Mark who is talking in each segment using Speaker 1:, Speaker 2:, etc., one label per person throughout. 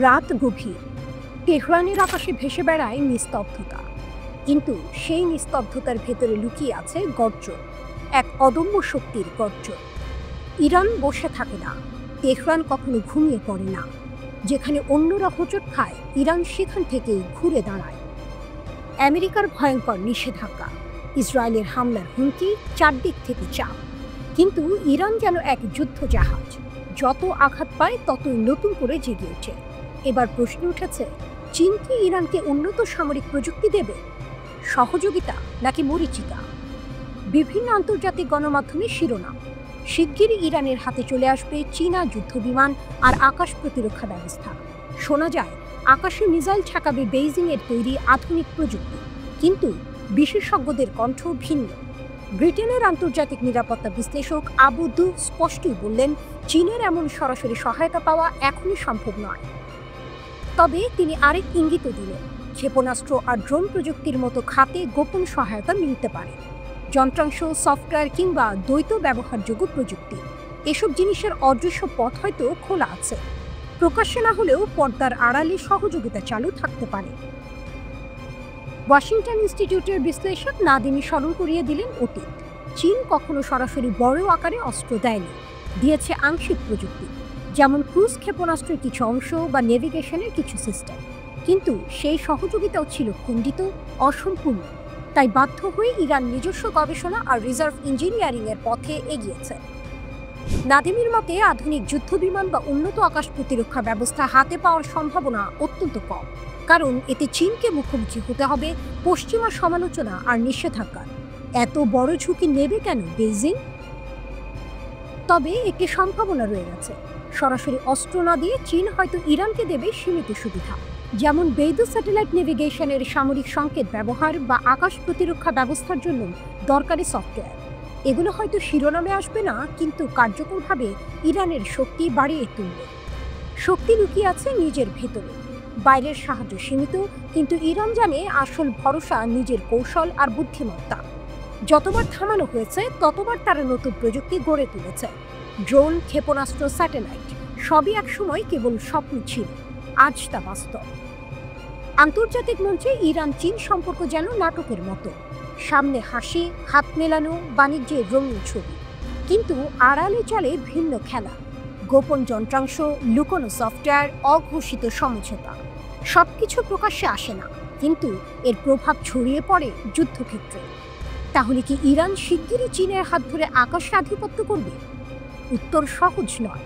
Speaker 1: রাত গভীর, তেহরানের আকাশে ভেসে বেড়ায় নিস্তব্ধতা। কিন্তু সেই নিস্তব্ধতার ভেতরে লুকিয়ে আছে গর্জন, এক অদম্য শক্তির গর্জন। ইরান বসে থাকে না, তেহরান কখনো ঘুমিয়ে পড়ে না। যেখানে অন্যরা হোঁচট খায়, ইরান সেখান থেকেই ঘুরে দাঁড়ায়। আমেরিকার ভয়ঙ্কর নিষেধাজ্ঞা, ইসরায়েলের হামলার হুমকি, চারদিক থেকে চাপ। কিন্তু ইরান যেন এক যুদ্ধ জাহাজ, যত আঘাত পায় ততই নতুন করে জেগে ওঠে। এবার প্রশ্ন উঠেছে, চীন কি ইরানকে উন্নত সামরিক প্রযুক্তি দেবে, সহযোগিতা নাকি মরীচিকা? বিভিন্ন আন্তর্জাতিক গণমাধ্যমে শিরোনাম, শিগগিরই ইরানের হাতে চলে আসবে চীনা যুদ্ধবিমান আর আকাশ প্রতিরক্ষা ব্যবস্থা। শোনা যায় আকাশে মিসাইল ঠেকাবে বেইজিংয়ের তৈরি আধুনিক প্রযুক্তি। কিন্তু বিশেষজ্ঞদের কণ্ঠ ভিন্ন। ব্রিটেনের আন্তর্জাতিক নিরাপত্তা বিশ্লেষক আবু দু স্পষ্টই বললেন, চীনের এমন সরাসরি সহায়তা পাওয়া এখনই সম্ভব নয়। তবে তিনি আরেক ইঙ্গিতও দিলেন, ক্ষেপণাস্ত্র আর ড্রোন প্রযুক্তির মতো খাতে গোপন সহায়তা মিলতে পারে। যন্ত্রাংশ, সফটওয়্যার কিংবা দ্বৈত ব্যবহারযোগ্য প্রযুক্তি, এসব জিনিসের অদৃশ্য পথ হয়তো খোলা আছে। প্রকাশ্যে না হলেও পর্দার আড়ালে সহযোগিতা চালু থাকতে পারে। ওয়াশিংটন ইনস্টিটিউটের বিশ্লেষক নাদিমি স্মরণ করিয়ে দিলেন অতীত। চীন কখনো সরাসরি বড় আকারে অস্ত্র দেয়নি, দিয়েছে আংশিক প্রযুক্তি, যেমন ক্রুজ ক্ষেপণাস্ত্রের কিছু অংশ বা নেভিগেশনের কিছু সিস্টেম। কিন্তু সেই সহযোগিতাও ছিল খণ্ডিত, অসম্পূর্ণ। তাই বাধ্য হয়ে ইরান নিজস্ব গবেষণা আর রিজার্ভ ইঞ্জিনিয়ারিংয়ের পথে এগিয়েছে। নাদিমির মতে, আধুনিক যুদ্ধবিমান বা উন্নত আকাশ প্রতিরক্ষা ব্যবস্থা হাতে পাওয়ার সম্ভাবনা অত্যন্ত কম, কারণ এতে চীনকে মুখোমুখি হতে হবে পশ্চিমা সমালোচনা আর নিষেধাজ্ঞার। এত বড় ঝুঁকি নেবে কেন বেইজিং? তবে একটি সম্ভাবনা রয়ে গেছে, সরাসরি অস্ত্র না দিয়ে চীন হয়তো ইরানকে দেবে সীমিত সুবিধা, যেমন বেইদু স্যাটেলাইট নেভিগেশনের সামরিক সংকেত ব্যবহার বা আকাশ প্রতিরক্ষা ব্যবস্থার জন্য দরকারি সফটওয়্যার। এগুলো হয়তো শিরোনামে আসবে না, কিন্তু কার্যকরভাবে ইরানের শক্তি বাড়িয়ে তুলবে। শক্তি লুকিয়ে আছে নিজের ভেতরে, বাইরের সাহায্য সীমিত, কিন্তু ইরান জানে আসল ভরসা নিজের কৌশল আর বুদ্ধিমত্তা। যতবার থামানো হয়েছে ততবার তারা নতুন প্রযুক্তি গড়ে তুলেছে। ড্রোন, ক্ষেপণাস্ত্র, স্যাটেলাইট সবই একসময় কেবল স্বপ্ন ছিল, আজ তা বাস্তব। আন্তর্জাতিক মঞ্চে ইরান চীন সম্পর্ক যেন নাটকের মতো, সামনে হাসি, হাত মেলানো, বাণিজ্যের রঙিন ছবি। কিন্তু আড়ালে চলে ভিন্ন খেলা, গোপন যন্ত্রাংশ, লুকোনো সফটওয়্যার, অঘোষিত সমঝোতা। সবকিছু প্রকাশ্যে আসে না, কিন্তু এর প্রভাব ছড়িয়ে পড়ে যুদ্ধক্ষেত্রে। তাহলে কি ইরান শিগগিরই চীনের হাত ধরে আকাশে আধিপত্য করবে? উত্তর সহজ নয়।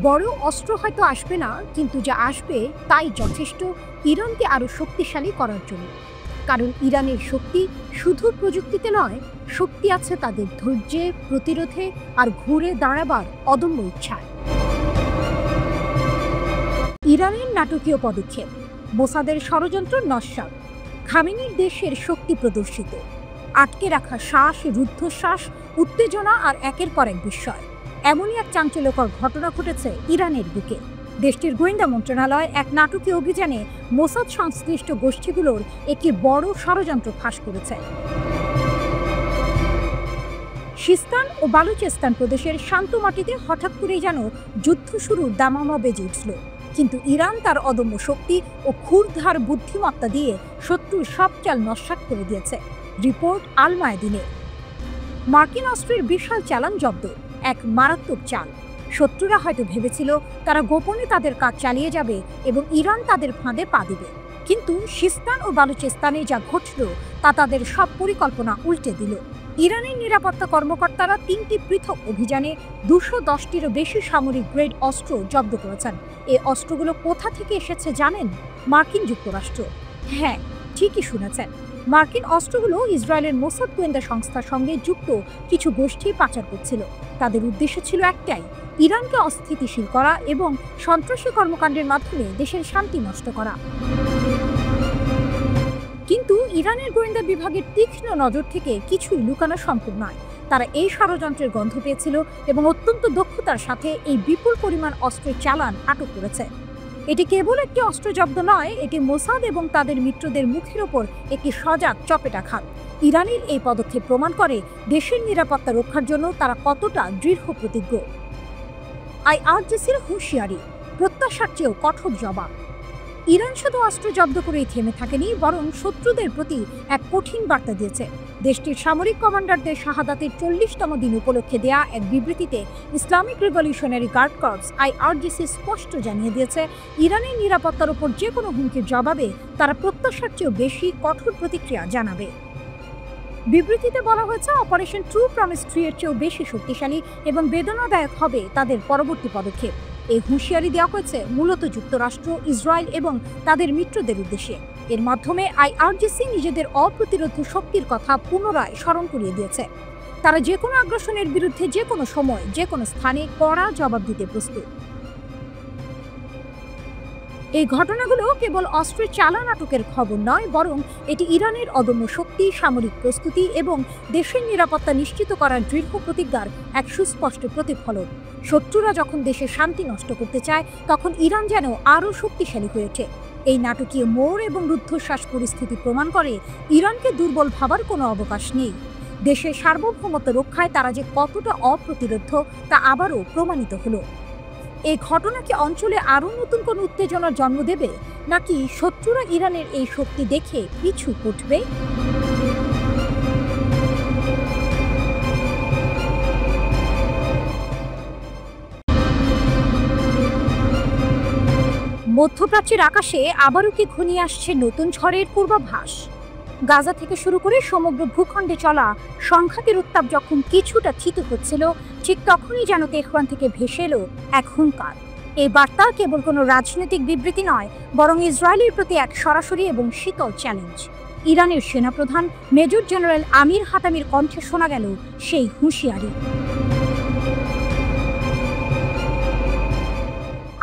Speaker 1: বড় অস্ত্র হয়তো আসবে না, কিন্তু যা আসবে তাই যথেষ্ট ইরানকে আরও শক্তিশালী করার জন্য। কারণ ইরানের শক্তি শুধু প্রযুক্তিতে নয়, শক্তি আছে তাদের ধৈর্যে, প্রতিরোধে আর ঘুরে দাঁড়াবার অদম্য ইচ্ছায়। ইরানের নাটকীয় পদক্ষেপ, মোসাদের ষড়যন্ত্র নস্যাৎ, খামেনির দেশের শক্তি প্রদর্শিত, আটকে রাখা শ্বাস, রুদ্ধশ্বাস, উত্তেজনা আর একের পর এক বিস্ময়। এমনই এক চাঞ্চল্যকর ঘটনা ঘটেছে ইরানের বুকে। দেশটির গোয়েন্দা মন্ত্রণালয় এক নাটকীয় অভিযানে মোসাদ সংশ্লিষ্ট গোষ্ঠীগুলোর একটি বড় ষড়যন্ত্র ফাঁস করেছে। সিস্তান ও বালুচেস্তান প্রদেশের শান্ত মাটিতে হঠাৎ করেই যেন যুদ্ধ শুরুর দামামা বেজে উঠল। কিন্তু ইরান তার অদম্য শক্তি ও ক্ষুরধার বুদ্ধিমত্তা দিয়ে শত্রুর সব চাল নস্যাৎ করে দিয়েছে। রিপোর্ট আল মায়াদিনের। মার্কিন অস্ত্রের বিশাল চালান জব্দ, এক মারাত্মক চাল। শত্রুরা হয়তো ভেবেছিল তারা গোপনে তাদের কাজ চালিয়ে যাবে এবং ইরান তাদের ফাঁদে পা দেবে। কিন্তু সিস্তান ও বালুচেস্তানে যা ঘটল তা তাদের সব পরিকল্পনা উল্টে দিল। ইরানের নিরাপত্তা কর্মকর্তারা 3টি পৃথক অভিযানে 210টিরও বেশি সামরিক গ্রেড অস্ত্র জব্দ করেছেন। এই অস্ত্রগুলো কোথা থেকে এসেছে জানেন? মার্কিন যুক্তরাষ্ট্র। হ্যাঁ, ঠিকই শুনেছেন। মার্কিন অস্ত্রগুলো ইসরায়েলের মোসাদ গোয়েন্দা সংস্থার সঙ্গে যুক্ত কিছু গোষ্ঠী পাচার করছিল। তাদের উদ্দেশ্য ছিল একটাই, ইরানকে অস্থিতিশীল করা এবং সন্ত্রাসী কর্মকাণ্ডের মাধ্যমে দেশের শান্তি নষ্ট করা। কিন্তু ইরানের গোয়েন্দা বিভাগের তীক্ষ্ণ নজর থেকে কিছুই লুকানো সম্ভব নয়। তারা এই ষড়যন্ত্রের গন্ধ পেয়েছিল এবং অত্যন্ত দক্ষতার সাথে এই বিপুল পরিমাণ অস্ত্রের চালান আটক করেছে। এটি কেবল একটি অস্ত্র জব্দ নয়, এটি মোসাদ এবং তাদের মিত্রদের মুখের ওপর একটি সজাগ চপেটাঘাত। ইরানের এই পদক্ষেপ প্রমাণ করে দেশের নিরাপত্তা রক্ষার জন্য তারা কতটা দৃঢ় প্রতিজ্ঞ। আইআরজিসির হুঁশিয়ারি, প্রত্যাশার চেয়েও কঠোর জবাব। ইরান শুধু অস্ত্র জব্দ করেই থেমে থাকেনি, বরং শত্রুদের প্রতি এক কঠিন বার্তা দিয়েছে। দেশটির সামরিক কমান্ডারদের শাহাদাতের 40তম দিন উপলক্ষে দেয়া এক বিবৃতিতে Islamic Revolutionary Guard Corps IRGC স্পষ্ট জানিয়ে দিয়েছে, ইরানের নিরাপত্তার উপর যে কোনো হুমকির জবাবে তারা প্রত্যাশার চেয়েও বেশি কঠোর প্রতিক্রিয়া জানাবে। বিবৃতিতে বলা হয়েছে, অপারেশন ট্রু প্রমিস 3 এর চেয়েও বেশি শক্তিশালী এবং বেদনাদায়ক হবে তাদের পরবর্তী পদক্ষেপ। এই হুঁশিয়ারি দেওয়া হয়েছে মূলত যুক্তরাষ্ট্র, ইসরায়েল এবং তাদের মিত্রদের উদ্দেশ্যে। এর মাধ্যমে IRGC নিজেদের অপ্রতিরোধ্য শক্তির কথা পুনরায় স্মরণ করিয়ে দিয়েছে। তারা যে কোনো আগ্রাসনের বিরুদ্ধে যে কোনো সময়, যে কোনো স্থানে কড়া জবাব দিতে প্রস্তুত। এই ঘটনাগুলো কেবল অস্ত্রের চালান আটকের খবর নয়, বরং এটি ইরানের অদম্য শক্তি, সামরিক প্রস্তুতি এবং দেশের নিরাপত্তা নিশ্চিত করার দৃঢ় প্রতিজ্ঞার এক সুস্পষ্ট প্রতিফলন। শত্রুরা যখন দেশের শান্তি নষ্ট করতে চায়, তখন ইরান যেন আরও শক্তিশালী হয়ে ওঠে। এই নাটকীয় মোড় এবং রুদ্ধশ্বাস পরিস্থিতি প্রমাণ করে, ইরানকে দুর্বল ভাবার কোনো অবকাশ নেই। দেশের সার্বভৌমত্ব রক্ষায় তারা যে কতটা অপ্রতিরোধ্য তা আবারও প্রমাণিত হলো। এই ঘটনা কি অঞ্চলে আরও নতুন কোনো উত্তেজনার জন্ম দেবে, নাকি শত্রুরা ইরানের এই শক্তি দেখে পিছু হটবে? মধ্যপ্রাচ্যের আকাশে আবারও কি ঘনিয়ে আসছে নতুন ঝড়ের পূর্বাভাস? গাজা থেকে শুরু করে সমগ্র ভূখণ্ডে চলা সংঘাতের উত্তাপ যখন কিছুটা থিত হচ্ছিল, ঠিক তখনই যেন তেহরান থেকে ভেসে এলো এক হুঙ্কার। এই বার্তা কেবল কোনো রাজনৈতিক বিবৃতি নয়, বরং ইসরায়েলের প্রতি এক সরাসরি এবং শীতল চ্যালেঞ্জ। ইরানের সেনাপ্রধান মেজর জেনারেল আমির হাতামির কণ্ঠে শোনা গেল সেই হুঁশিয়ারি।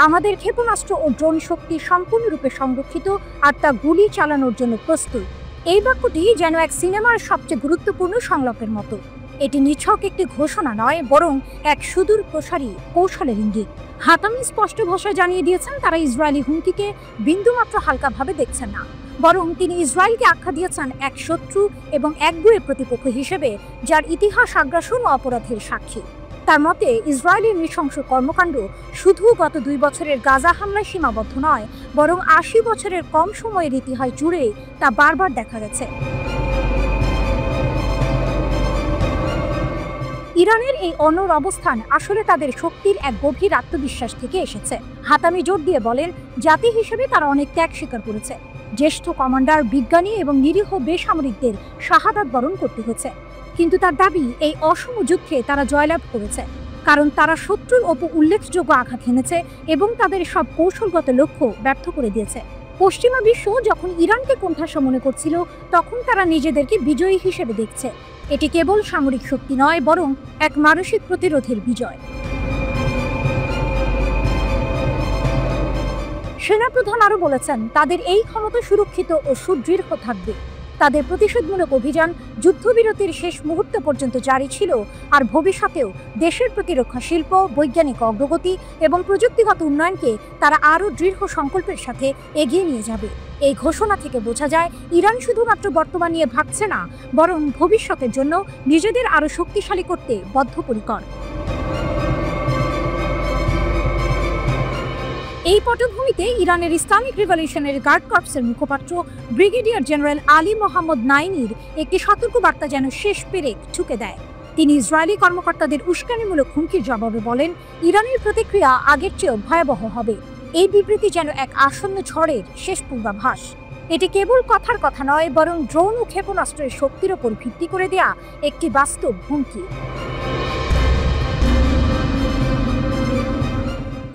Speaker 1: আমাদের ক্ষেপণাস্ত্র ও ড্রোন শক্তি সম্পূর্ণরূপে সংরক্ষিত, আর তা গুলি চালানোর জন্য প্রস্তুত। এই বাক্যটি যেন এক সিনেমার সবচেয়ে গুরুত্বপূর্ণ সংলাপের মতো। এটি নিছক একটি ঘোষণা নয়, বরং এক সুদূর প্রসারী কৌশলের ইঙ্গিত। হাতামি স্পষ্ট ভাষায় জানিয়ে দিয়েছেন, তারা ইসরায়েলি হুমকিকে বিন্দুমাত্র হালকাভাবে দেখছেন না, বরং তিনি ইসরায়েলকে আখ্যা দিয়েছেন এক শত্রু এবং একগুঁয়ে প্রতিপক্ষ হিসেবে, যার ইতিহাস আগ্রাসন ও অপরাধের সাক্ষী। তার মতে, ইসরায়েলের নৃশংস কর্মকাণ্ড শুধু গত 2 বছরের গাজা হামলায় সীমাবদ্ধ নয়, বরং 80 বছরের কম সময়ের ইতিহাস জুড়ে তা বারবার দেখা গেছে। ইরানের এই অনড় অবস্থান আসলে তাদের শক্তির এক গভীর আত্মবিশ্বাস থেকে এসেছে। হাতামি জোর দিয়ে বলেন, জাতি হিসেবে তারা অনেক ত্যাগ স্বীকার করেছে। জ্যেষ্ঠ কমান্ডার, বিজ্ঞানী এবং নিরীহ বেসামরিকদের শাহাদাত বরণ করতে হয়েছে। কিন্তু তার দাবি, এই অসম যুদ্ধে তারা জয়লাভ করেছে, কারণ তারা শত্রুর ওপর উল্লেখযোগ্য আঘাত হেনেছে এবং তাদের সব কৌশলগত লক্ষ্য ব্যর্থ করে দিয়েছে। পশ্চিমা বিশ্ব যখন ইরানকে কোণঠাসা মনে করছিল, তখন তারা নিজেদেরকে বিজয়ী হিসেবে দেখছে। এটি কেবল সামরিক শক্তি নয়, বরং এক মানসিক প্রতিরোধের বিজয়। সেনাপ্রধান আরও বলেছেন, তাদের এই ক্ষমতা সুরক্ষিত ও সুদৃঢ় থাকবে। তাদের প্রতিশোধমূলক অভিযান যুদ্ধবিরতির শেষ মুহূর্ত পর্যন্ত জারি ছিল, আর ভবিষ্যতেও দেশের প্রতিরক্ষা শিল্প, বৈজ্ঞানিক অগ্রগতি এবং প্রযুক্তিগত উন্নয়নকে তারা আরও দৃঢ় সংকল্পের সাথে এগিয়ে নিয়ে যাবে। এই ঘোষণা থেকে বোঝা যায়, ইরান শুধুমাত্র বর্তমান নিয়ে ভাবছে না, বরং ভবিষ্যতের জন্য নিজেদের আরও শক্তিশালী করতে বদ্ধপরিকর। এই পটভূমিতে ইরানের ইসলামিক রিভলিউশনারি গার্ড কর্পসের মুখপাত্র ব্রিগেডিয়ার জেনারেল আলী মোহাম্মদ নাইনির একটি সতর্কবার্তা যেন শেষ পেরেক ঠুকে দেয়। তিনি ইসরায়েলি কর্মকর্তাদের উস্কানিমূলক হুমকির জবাবে বলেন, ইরানের প্রতিক্রিয়া আগের চেয়েও ভয়াবহ হবে। এই বিবৃতি যেন এক আসন্ন ঝড়ের শেষ পূর্বাভাস। এটি কেবল কথার কথা নয়, বরং ড্রোন ও ক্ষেপণাস্ত্রের শক্তির ওপর ভিত্তি করে দেয়া একটি বাস্তব হুমকি।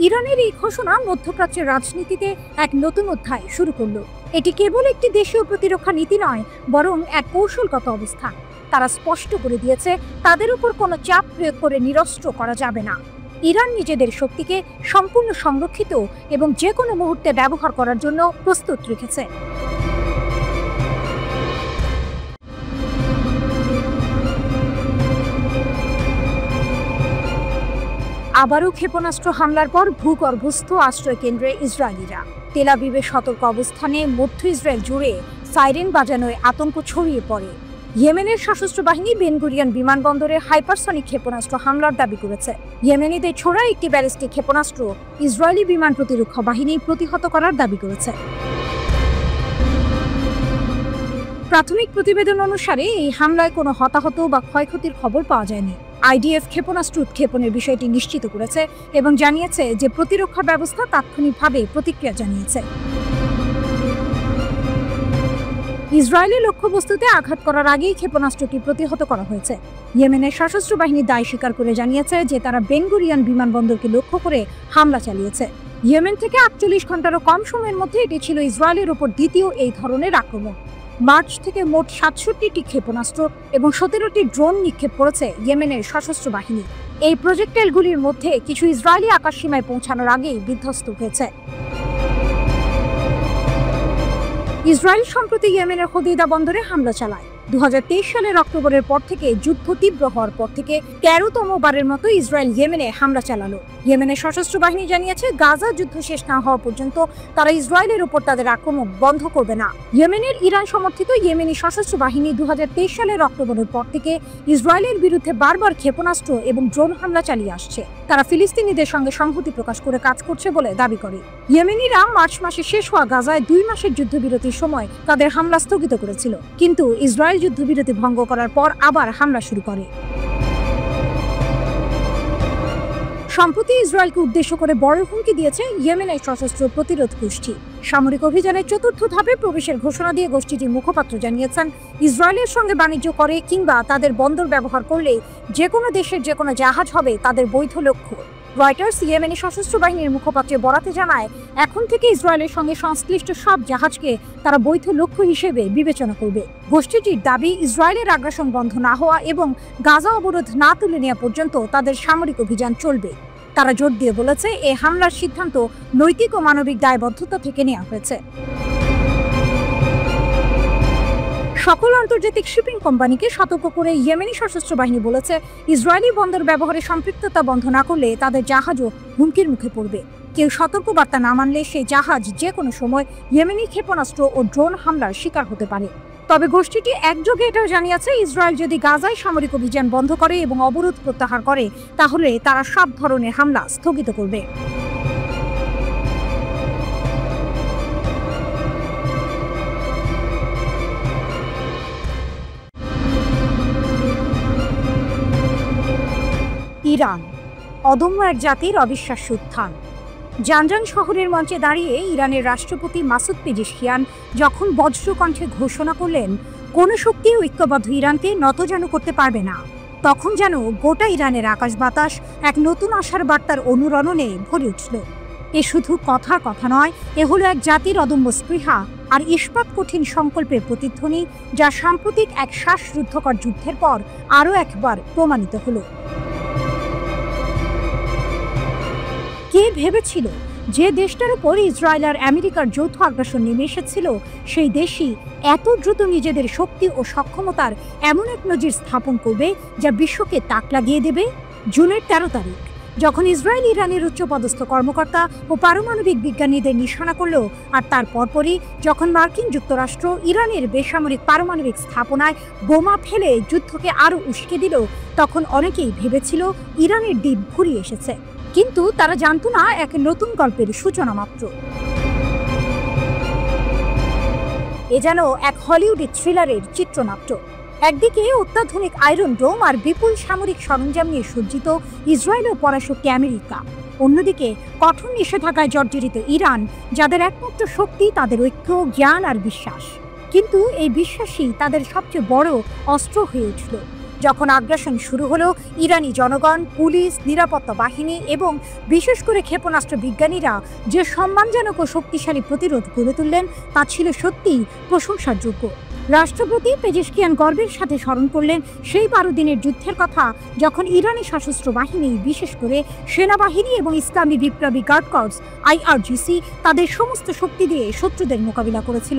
Speaker 1: ইরানের এই ঘোষণা মধ্যপ্রাচ্যের রাজনীতিতে এক নতুন অধ্যায় শুরু করল। এটি কেবল একটি দেশীয় প্রতিরক্ষা নীতি নয়, বরং এক কৌশলগত অবস্থান। তারা স্পষ্ট করে দিয়েছে, তাদের উপর কোনো চাপ প্রয়োগ করে নিরস্ত্র করা যাবে না। ইরান নিজেদের শক্তিকে সম্পূর্ণ সংরক্ষিত এবং যে কোনো মুহূর্তে ব্যবহার করার জন্য প্রস্তুত রেখেছে। আবারও ক্ষেপণাস্ত্র হামলার পর ভূগর্ভস্থ আশ্রয় কেন্দ্রে ইসরায়েলিরা। তেল আবিবের সতর্ক অবস্থানে মধ্য ইসরায়েল জুড়ে সাইরেন বাজানোয় আতঙ্ক ছড়িয়ে পড়ে। ইয়েমেনের সশস্ত্র বাহিনী বেন গুরিয়ন বিমানবন্দরে হাইপারসনিক ক্ষেপণাস্ত্র হামলার দাবি করেছে। ইয়েমেনিদের ছোড়া একটি ব্যালিস্টিক ক্ষেপণাস্ত্র ইসরায়েলি বিমান প্রতিরক্ষা বাহিনী প্রতিহত করার দাবি করেছে। প্রাথমিক প্রতিবেদন অনুসারে এই হামলায় কোনো হতাহত বা ক্ষয়ক্ষতির খবর পাওয়া যায়নি। আইডিএফ ক্ষেপণাস্ত্র উৎক্ষেপণের বিষয়টি নিশ্চিত করেছে এবং জানিয়েছে যে প্রতিরক্ষা ব্যবস্থা তাৎক্ষণিকভাবে প্রতিক্রিয়া জানিয়েছে। ইসরায়েলের লক্ষ্যবস্তুতে আঘাত করার আগেই ক্ষেপণাস্ত্রটি প্রতিহত করা হয়েছে। ইয়েমেনের সশস্ত্র বাহিনী দায় স্বীকার করে জানিয়েছে যে তারা বেন গুরিয়ন বিমানবন্দরকে লক্ষ্য করে হামলা চালিয়েছে। ইয়েমেন থেকে 48 ঘন্টারও কম সময়ের মধ্যে এটি ছিল ইসরায়েলের ওপর দ্বিতীয় এই ধরনের আক্রমণ। মার্চ থেকে মোট 67টি ক্ষেপণাস্ত্র এবং 17টি ড্রোন নিক্ষেপ করেছে ইয়েমেনের সশস্ত্র বাহিনী। এই প্রজেক্টাইলগুলির মধ্যে কিছু ইসরায়েলি আকাশসীমায় পৌঁছানোর আগেই বিধ্বস্ত হয়েছে। ইসরায়েল সম্প্রতি ইয়েমেনের হোদেইদা বন্দরে হামলা চালায়। 2023 সালের অক্টোবরের পর থেকে যুদ্ধ তীব্র হওয়ার পর থেকে 13তম বারের মতো ইসরায়েল ইয়েমেনে হামলা চালালো। ইয়েমেনের সশস্ত্র বাহিনী জানিয়েছে গাজা যুদ্ধ শেষ না হওয়া পর্যন্ত তারা ইসরায়েলের উপর তাদের আক্রমণ বন্ধ করবে না। ইয়েমেনের ইরান সমর্থিত ইয়েমেনি সশস্ত্র বাহিনী 2023 সালের অক্টোবরের পর থেকে ইসরায়েলের বিরুদ্ধে বারবার ক্ষেপণাস্ত্র এবং ড্রোন হামলা চালিয়ে আসছে। তারা ফিলিস্তিনিদের সঙ্গে সংহতি প্রকাশ করে কাজ করছে বলে দাবি করে। ইয়েমেনিরা মার্চ মাসে শেষ হওয়া গাজায় 2 মাসের যুদ্ধবিরতির সময় তাদের হামলা স্থগিত করেছিল, কিন্তু ইসরায়েল যুদ্ধবিরতি ভঙ্গ করার পর আবার হামলা শুরু করে। সম্প্রতি ইসরায়েলকে উদ্দেশ্য করে বড় হুমকি দিয়েছে ইয়েমেনের সশস্ত্র প্রতিরোধ গোষ্ঠী। সামরিক অভিযানের 4র্থ ধাপে প্রবেশের ঘোষণা দিয়ে গোষ্ঠীটির মুখপাত্র জানিয়েছেন, ইসরায়েলের সঙ্গে বাণিজ্য করে কিংবা তাদের বন্দর ব্যবহার করলে যে কোনো দেশের যে কোনো জাহাজ হবে তাদের বৈধ লক্ষ্য। রয়টার্স ইয়েমেনি সশস্ত্র বাহিনীর মুখপাত্রের বরাতে জানায়, এখন থেকে ইসরায়েলের সঙ্গে সংশ্লিষ্ট সব জাহাজকে তারা বৈধ লক্ষ্য হিসেবে বিবেচনা করবে। গোষ্ঠীটির দাবি, ইসরায়েলের আগ্রাসন বন্ধ না হওয়া এবং গাজা অবরোধ না তুলে নেওয়া পর্যন্ত তাদের সামরিক অভিযান চলবে। তারা জোর দিয়ে বলেছে, এই হামলার সিদ্ধান্ত নৈতিক ও মানবিক দায়বদ্ধতা থেকে নেওয়া হয়েছে। সকল আন্তর্জাতিক শিপিং কোম্পানিকে সতর্ক করে ইয়েমেনি সশস্ত্র বাহিনী বলেছে, ইসরায়েলি বন্দর ব্যবহারে সম্পৃক্ততা বন্ধ না করলে তাদের জাহাজও হুমকির মুখে পড়বে। কেউ সতর্কবার্তা না মানলে সেই জাহাজ যে কোনো সময় ইয়েমেনি ক্ষেপণাস্ত্র ও ড্রোন হামলার শিকার হতে পারে। তবে গোষ্ঠীটি একযোগে এটাও জানিয়েছে, ইসরায়েল যদি গাজায় সামরিক অভিযান বন্ধ করে এবং অবরোধ প্রত্যাহার করে তাহলে তারা সব ধরনের হামলা স্থগিত করবে। ইরান অদম্য এক জাতির অবিশ্বাস্য উত্থান। জানজান শহরের মঞ্চে দাঁড়িয়ে ইরানের রাষ্ট্রপতি মাসুদ পেজেশকিয়ান যখন বজ্রকণ্ঠে ঘোষণা করলেন, কোনো শক্তি ঐক্যবদ্ধ ইরানকে নতজানু করতে পারবে না, তখন যেন গোটা ইরানের আকাশ বাতাস এক নতুন আশার বার্তার অনুরণনে ভরে উঠল। এ শুধু কথার কথা নয়, এ হলো এক জাতির অদম্য স্পৃহা আর ইস্পাত কঠিন সংকল্পের প্রতিধ্বনি, যা সাম্প্রতিক এক শ্বাসরুদ্ধকর যুদ্ধের পর আরও একবার প্রমাণিত হলো। কে ভেবেছিল যে দেশটার উপর ইসরায়েল আর আমেরিকার যৌথ আগ্রাসন নেমে এসেছিল, সেই দেশই এত দ্রুত নিজেদের শক্তি ও সক্ষমতার এমন এক নজির স্থাপন করবে যা বিশ্বকে তাক লাগিয়ে দেবে? জুনের 13 তারিখ যখন ইসরায়েল ইরানের উচ্চপদস্থ কর্মকর্তা ও পারমাণবিক বিজ্ঞানীদের নিশানা করল, আর তার পরপরই যখন মার্কিন যুক্তরাষ্ট্র ইরানের বেসামরিক পারমাণবিক স্থাপনায় বোমা ফেলে যুদ্ধকে আরও উস্কে দিল, তখন অনেকেই ভেবেছিল ইরানের দ্বীপ ফুরিয়ে এসেছে। কিন্তু তারা জানতো না, এক নতুন গল্পের সূচনা মাত্র। এ যেন এক হলিউডের থ্রিলারের চিত্রনাট্য। একদিকে অত্যাধুনিক আয়রন ডোম আর বিপুল সামরিক সরঞ্জাম নিয়ে সজ্জিত ইসরায়েল ও পরাশক্তি আমেরিকা, অন্যদিকে কঠোর নিষেধাজ্ঞায় জর্জরিত ইরান, যাদের একমাত্র শক্তি তাদের ঐক্য, জ্ঞান আর বিশ্বাস। কিন্তু এই বিশ্বাসই তাদের সবচেয়ে বড় অস্ত্র হয়ে উঠল যখন আগ্রাসন শুরু হলো। ইরানি জনগণ, পুলিশ, নিরাপত্তা বাহিনী এবং বিশেষ করে ক্ষেপণাস্ত্র বিজ্ঞানীরা যে সম্মানজনক ও শক্তিশালী প্রতিরোধ গড়ে তুললেন, তা ছিল সত্যিই প্রশংসার যোগ্য। রাষ্ট্রপতি পেজেশকিয়ান গর্বের সাথে স্মরণ করলেন সেই 12 দিনের যুদ্ধের কথা, যখন ইরানি সশস্ত্র বাহিনী, বিশেষ করে সেনাবাহিনী এবং ইসলামী বিপ্লবী গার্ড কর্পস IRGC তাদের সমস্ত শক্তি দিয়ে শত্রুদের মোকাবিলা করেছিল।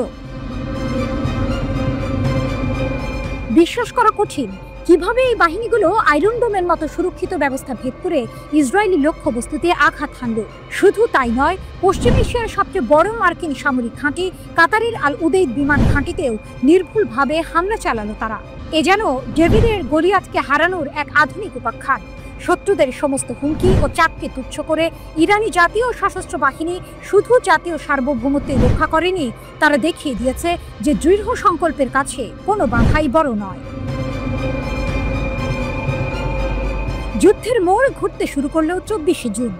Speaker 1: বিশ্বাস করা কঠিন, কিভাবে এই বাহিনীগুলো আয়রন ডোমের মতো সুরক্ষিত ব্যবস্থা ভেদ করে ইসরায়েলি লক্ষ্যবস্তুতে আঘাত হানল। শুধু তাই নয়, পশ্চিম এশিয়ার সবচেয়ে বড় মার্কিন সামরিক ঘাঁটি কাতারের আল উদেইদ বিমান ঘাঁটিতেও নির্ভুলভাবে হামলা চালালো তারা। এ যেন ডেভিডের গলিয়াতকে হারানোর এক আধুনিক উপাখ্যান। শত্রুদের সমস্ত হুমকি ও চাপকে তুচ্ছ করে ইরানি জাতীয় সশস্ত্র বাহিনী শুধু জাতীয় সার্বভৌমত্বের রক্ষা করেনি, তারা দেখিয়ে দিয়েছে যে দৃঢ় সংকল্পের কাছে কোনো বাধাই বড় নয়। যুদ্ধের মোড় ঘুরতে শুরু করলেও 24শে জুন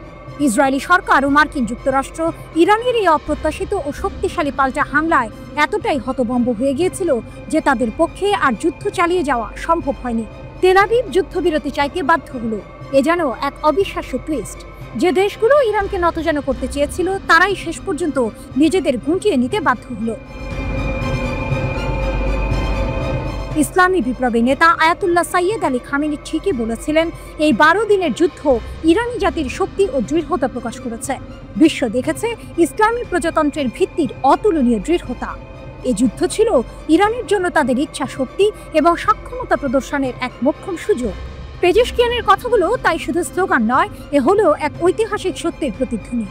Speaker 1: ইসরায়েলি সরকার ও মার্কিন যুক্তরাষ্ট্র ইরানের এই অপ্রত্যাশিত ও শক্তিশালী পাল্টা হামলায় এতটাই হতভম্ব হয়ে গিয়েছিল যে তাদের পক্ষে আর যুদ্ধ চালিয়ে যাওয়া সম্ভব হয়নি। তেল আবিব যুদ্ধবিরতি চাইতে বাধ্য হলো। এ যেন এক অবিশ্বাস্য টুইস্ট। যে দেশগুলো ইরানকে নতজানু করতে চেয়েছিল তারাই শেষ পর্যন্ত নিজেদের গুটিয়ে নিতে বাধ্য হলো। ইসলামী বিপ্লবী নেতা আয়াতুল্লাহ সাইয়েদ আলী খামেনি ঠিকই বলেছিলেন, এই 12 দিনের যুদ্ধ ইরানি জাতির শক্তি ও দৃঢ়তা প্রকাশ করেছে। বিশ্ব দেখেছে ইসলামী প্রজাতন্ত্রের ভিত্তির অতুলনীয় দৃঢ়তা। এই যুদ্ধ ছিল ইরানের জন্য তাদের ইচ্ছা শক্তি এবং সক্ষমতা প্রদর্শনের এক মোক্ষম সুযোগ। পেজেশকিয়ানের কথাগুলো তাই শুধু স্লোগান নয়, এ হলো এক ঐতিহাসিক সত্যের প্রতিধ্বনি।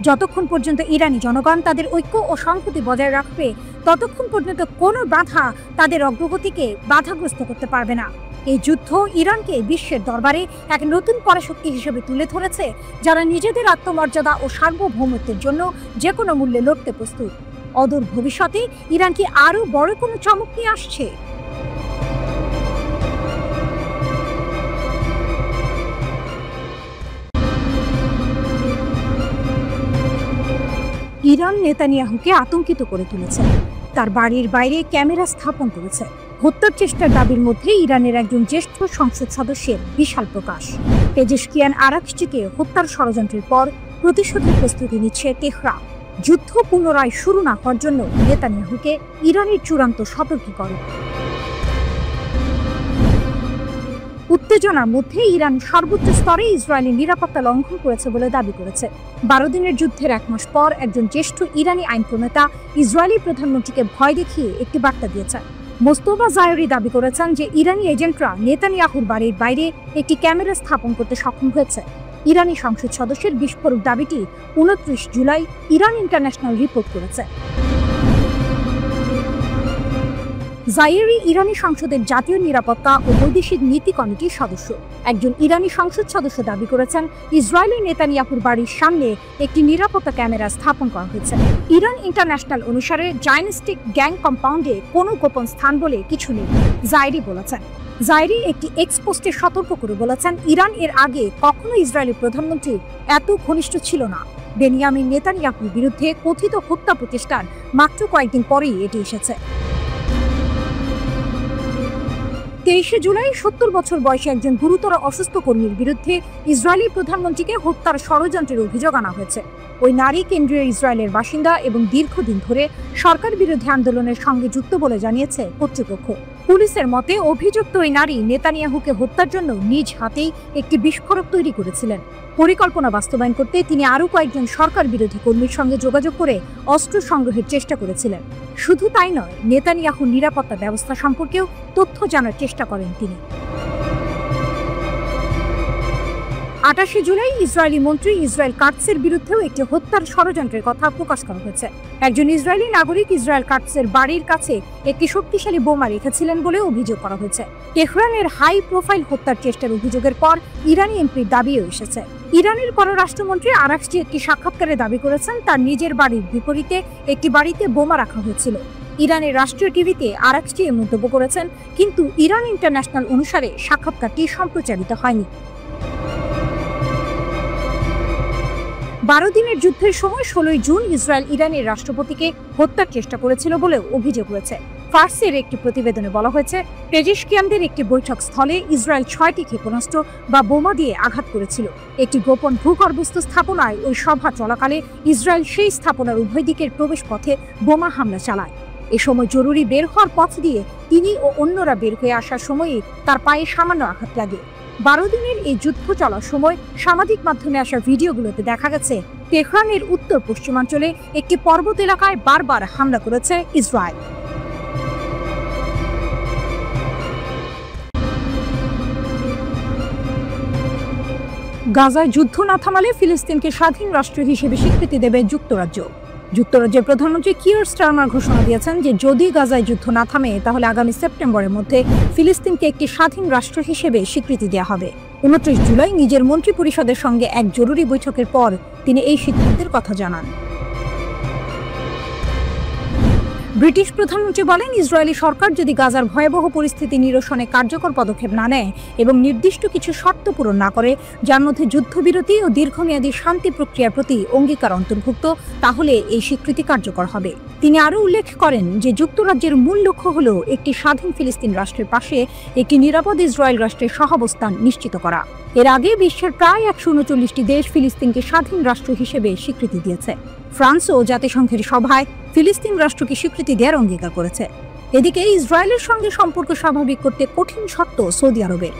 Speaker 1: যতক্ষণ পর্যন্ত ইরানি জনগণ তাদের ঐক্য ও সংহতি বজায় রাখবে, ততক্ষণ পর্যন্ত কোনো বাধা তাদের অগ্রগতিকে বাধাগ্রস্ত করতে পারবে না। এই যুদ্ধ ইরানকে বিশ্বের দরবারে এক নতুন পরাশক্তি হিসেবে তুলে ধরেছে, যারা নিজেদের আত্মমর্যাদা ও সার্বভৌমত্বের জন্য যে কোনো মূল্যে লড়তে প্রস্তুত। অদূর ভবিষ্যতে ইরান কি আরও বড় কোনো চমক নিয়ে আসছে? ইরান নেতানিয়াহুকে আতঙ্কিত করে তুলেছে। তার বাড়ির বাইরে ক্যামেরা স্থাপন করেছে। হত্যার চেষ্টার দাবির মধ্যে ইরানের একজন জ্যেষ্ঠ সংসদ সদস্যের বিশাল প্রকাশ। পেজেশকিয়ান আরাকচিকে হত্যার ষড়যন্ত্রের পর প্রতিশোধের প্রস্তুতি নিচ্ছে তেহরান। যুদ্ধ পুনরায় শুরু না হওয়ার জন্য নেতানিয়াহুকে ইরানের চূড়ান্ত সতর্কীকরণ। উত্তেজনার মধ্যে ইরান সর্বোচ্চ স্তরে ইসরায়েলের নিরাপত্তা লঙ্ঘন করেছে বলে দাবি করেছে। 12 দিনের যুদ্ধের 1 মাস পর একজন জ্যেষ্ঠ ইরানি আইন প্রণেতা ইসরায়েলি প্রধানমন্ত্রীকে ভয় দেখিয়ে একটি বার্তা দিয়েছেন। মোস্তফা জায়রি দাবি করেছেন যে ইরানি এজেন্টরা নেতানিয়াহুর বাড়ির বাইরে একটি ক্যামেরা স্থাপন করতে সক্ষম হয়েছে। ইরানি সংসদ সদস্যের বিস্ফোরক দাবিটি 29 জুলাই ইরান ইন্টারন্যাশনাল রিপোর্ট করেছে। জায়েরি ইরানি সংসদের জাতীয় নিরাপত্তা ও বৈদেশিক নীতি কমিটির সদস্য। একজন ইরানি সংসদ সদস্য দাবি করেছেন, ইসরায়েলি নেতানিয়াহুর বাড়ির সামনে একটি নিরাপত্তা ক্যামেরা স্থাপন করা হয়েছে। ইরান ইন্টারন্যাশনাল অনুসারে জায়নিস্টিক গ্যাং কম্পাউন্ডে কোনো গোপন স্থান বলে কিছু নেই, জায়েরি বলেছেন। জায়েরি একটি এক্স পোস্টে সতর্ক করে বলেছেন, ইরান এর আগে কখনো ইসরায়েলি প্রধানমন্ত্রী এত ঘনিষ্ঠ ছিল না। বেনিয়ামিন নেতানিয়াহুর বিরুদ্ধে কথিত হত্যা প্রচেষ্টার মাত্র কয়েকদিন পরেই এটি এসেছে। 23শে জুলাই 70 বছর বয়সী একজন গুরুতর অসুস্থ কর্মীর বিরুদ্ধে ইসরায়েলি প্রধানমন্ত্রীকে হত্যার ষড়যন্ত্রের অভিযোগ আনা হয়েছে। ওই নারী কেন্দ্রীয় ইসরায়েলের বাসিন্দা এবং দীর্ঘদিন ধরে সরকার বিরোধী আন্দোলনের সঙ্গে যুক্ত বলে জানিয়েছে কর্তৃপক্ষ। পুলিশের মতে অভিযুক্ত ওই নারী নেতানিয়াহুকে হত্যার জন্য নিজ হাতেই একটি বিস্ফোরক তৈরি করেছিলেন। পরিকল্পনা বাস্তবায়ন করতে তিনি আরও কয়েকজন সরকার বিরোধী কর্মীর সঙ্গে যোগাযোগ করে অস্ত্র সংগ্রহের চেষ্টা করেছিলেন। শুধু তাই নয়, নেতানিয়াহুর নিরাপত্তা ব্যবস্থা সম্পর্কেও তথ্য জানার চেষ্টা করেন তিনি। 28শে জুলাই ইসরায়েলি মন্ত্রী ইসরায়েল কাটসের বিরুদ্ধেও একটি হত্যার ষড়যন্ত্রের কথা প্রকাশ করা হয়েছে। একজন ইসরায়েলি নাগরিক ইসরায়েল কাটসের বাড়ির কাছে একটি শক্তিশালী বোমা রেখেছিলেন বলে অভিযোগ করা হয়েছে। তেহরানের হাই প্রোফাইল হত্যার চেষ্টার অভিযোগের পর ইরানি এমপির দাবিও এসেছে। ইরানের পররাষ্ট্রমন্ত্রী আরাকচি একটি সাক্ষাৎকারে দাবি করেছেন, তার নিজের বাড়ির বিপরীতে একটি বাড়িতে বোমা রাখা হয়েছিল। ইরানের রাষ্ট্রীয় টিভিতে আরাকচি এ মন্তব্য করেছেন, কিন্তু ইরান ইন্টারন্যাশনাল অনুসারে সাক্ষাৎকারটি সম্প্রচারিত হয়নি। 12 দিনের যুদ্ধের সময় 16 জুন ইসরায়েল ইরানের রাষ্ট্রপতিকে হত্যার চেষ্টা করেছিল বলেও অভিযোগ রয়েছে। ফার্সের একটি প্রতিবেদনে বলা হয়েছে, পেজেশকিয়ানদের একটি বৈঠক স্থলে ইসরায়েল 6টি ক্ষেপণাস্ত্র বা বোমা দিয়ে আঘাত করেছিল। একটি গোপন ভূগর্ভস্থ স্থাপনায় ওই সভা চলাকালে ইসরায়েল সেই স্থাপনার উভয় দিকের প্রবেশ পথে বোমা হামলা চালায়। এ সময় জরুরি বের হওয়ার পথ দিয়ে তিনি ও অন্যরা বের হয়ে আসার সময়ই তার পায়ে সামান্য আঘাত লাগে। 12 দিনের এই যুদ্ধ চলার সময় সামাজিক মাধ্যমে আসা ভিডিওগুলোতে দেখা গেছে, তেহরানের উত্তর পশ্চিমাঞ্চলে একটি পর্বত এলাকায় বারবার হামলা করেছে ইসরায়েল।
Speaker 2: গাজায় যুদ্ধ না থামালে ফিলিস্তিনকে স্বাধীন রাষ্ট্র হিসেবে স্বীকৃতি দেবে যুক্তরাজ্য। যুক্তরাজ্যের প্রধানমন্ত্রী কিয়ার স্টারমার ঘোষণা দিয়েছেন যে যদি গাজায় যুদ্ধ না থামে তাহলে আগামী সেপ্টেম্বরের মধ্যে ফিলিস্তিনকে একটি স্বাধীন রাষ্ট্র হিসেবে স্বীকৃতি দেওয়া হবে। 29 জুলাই নিজের মন্ত্রিপরিষদের সঙ্গে এক জরুরি বৈঠকের পর তিনি এই সিদ্ধান্তের কথা জানান। ব্রিটিশ প্রধানমন্ত্রী বলেন, ইসরায়েলি সরকার যদি গাজার ভয়াবহ পরিস্থিতি নিরসনে কার্যকর পদক্ষেপ না নেয় এবং নির্দিষ্ট কিছু শর্ত পূরণ না করে, যার মধ্যে যুদ্ধবিরতি ও দীর্ঘমেয়াদী শান্তি প্রক্রিয়ার প্রতি অঙ্গীকার অন্তর্ভুক্ত, তাহলে এই স্বীকৃতি কার্যকর হবে। তিনি আরও উল্লেখ করেন যে যুক্তরাজ্যের মূল লক্ষ্য হল একটি স্বাধীন ফিলিস্তিন রাষ্ট্রের পাশে একটি নিরাপদ ইসরায়েল রাষ্ট্রের সহাবস্থান নিশ্চিত করা। এর আগে বিশ্বের প্রায় 139টি দেশ ফিলিস্তিনকে স্বাধীন রাষ্ট্র হিসেবে স্বীকৃতি দিয়েছে। ফ্রান্সও জাতিসংঘের সভায় ফিলিস্তিন রাষ্ট্রকে স্বীকৃতি দেওয়ার অঙ্গীকার করেছে। এদিকে ইসরায়েলের সঙ্গে সম্পর্ক স্বাভাবিক করতে কঠিন শর্ত সৌদি আরবের।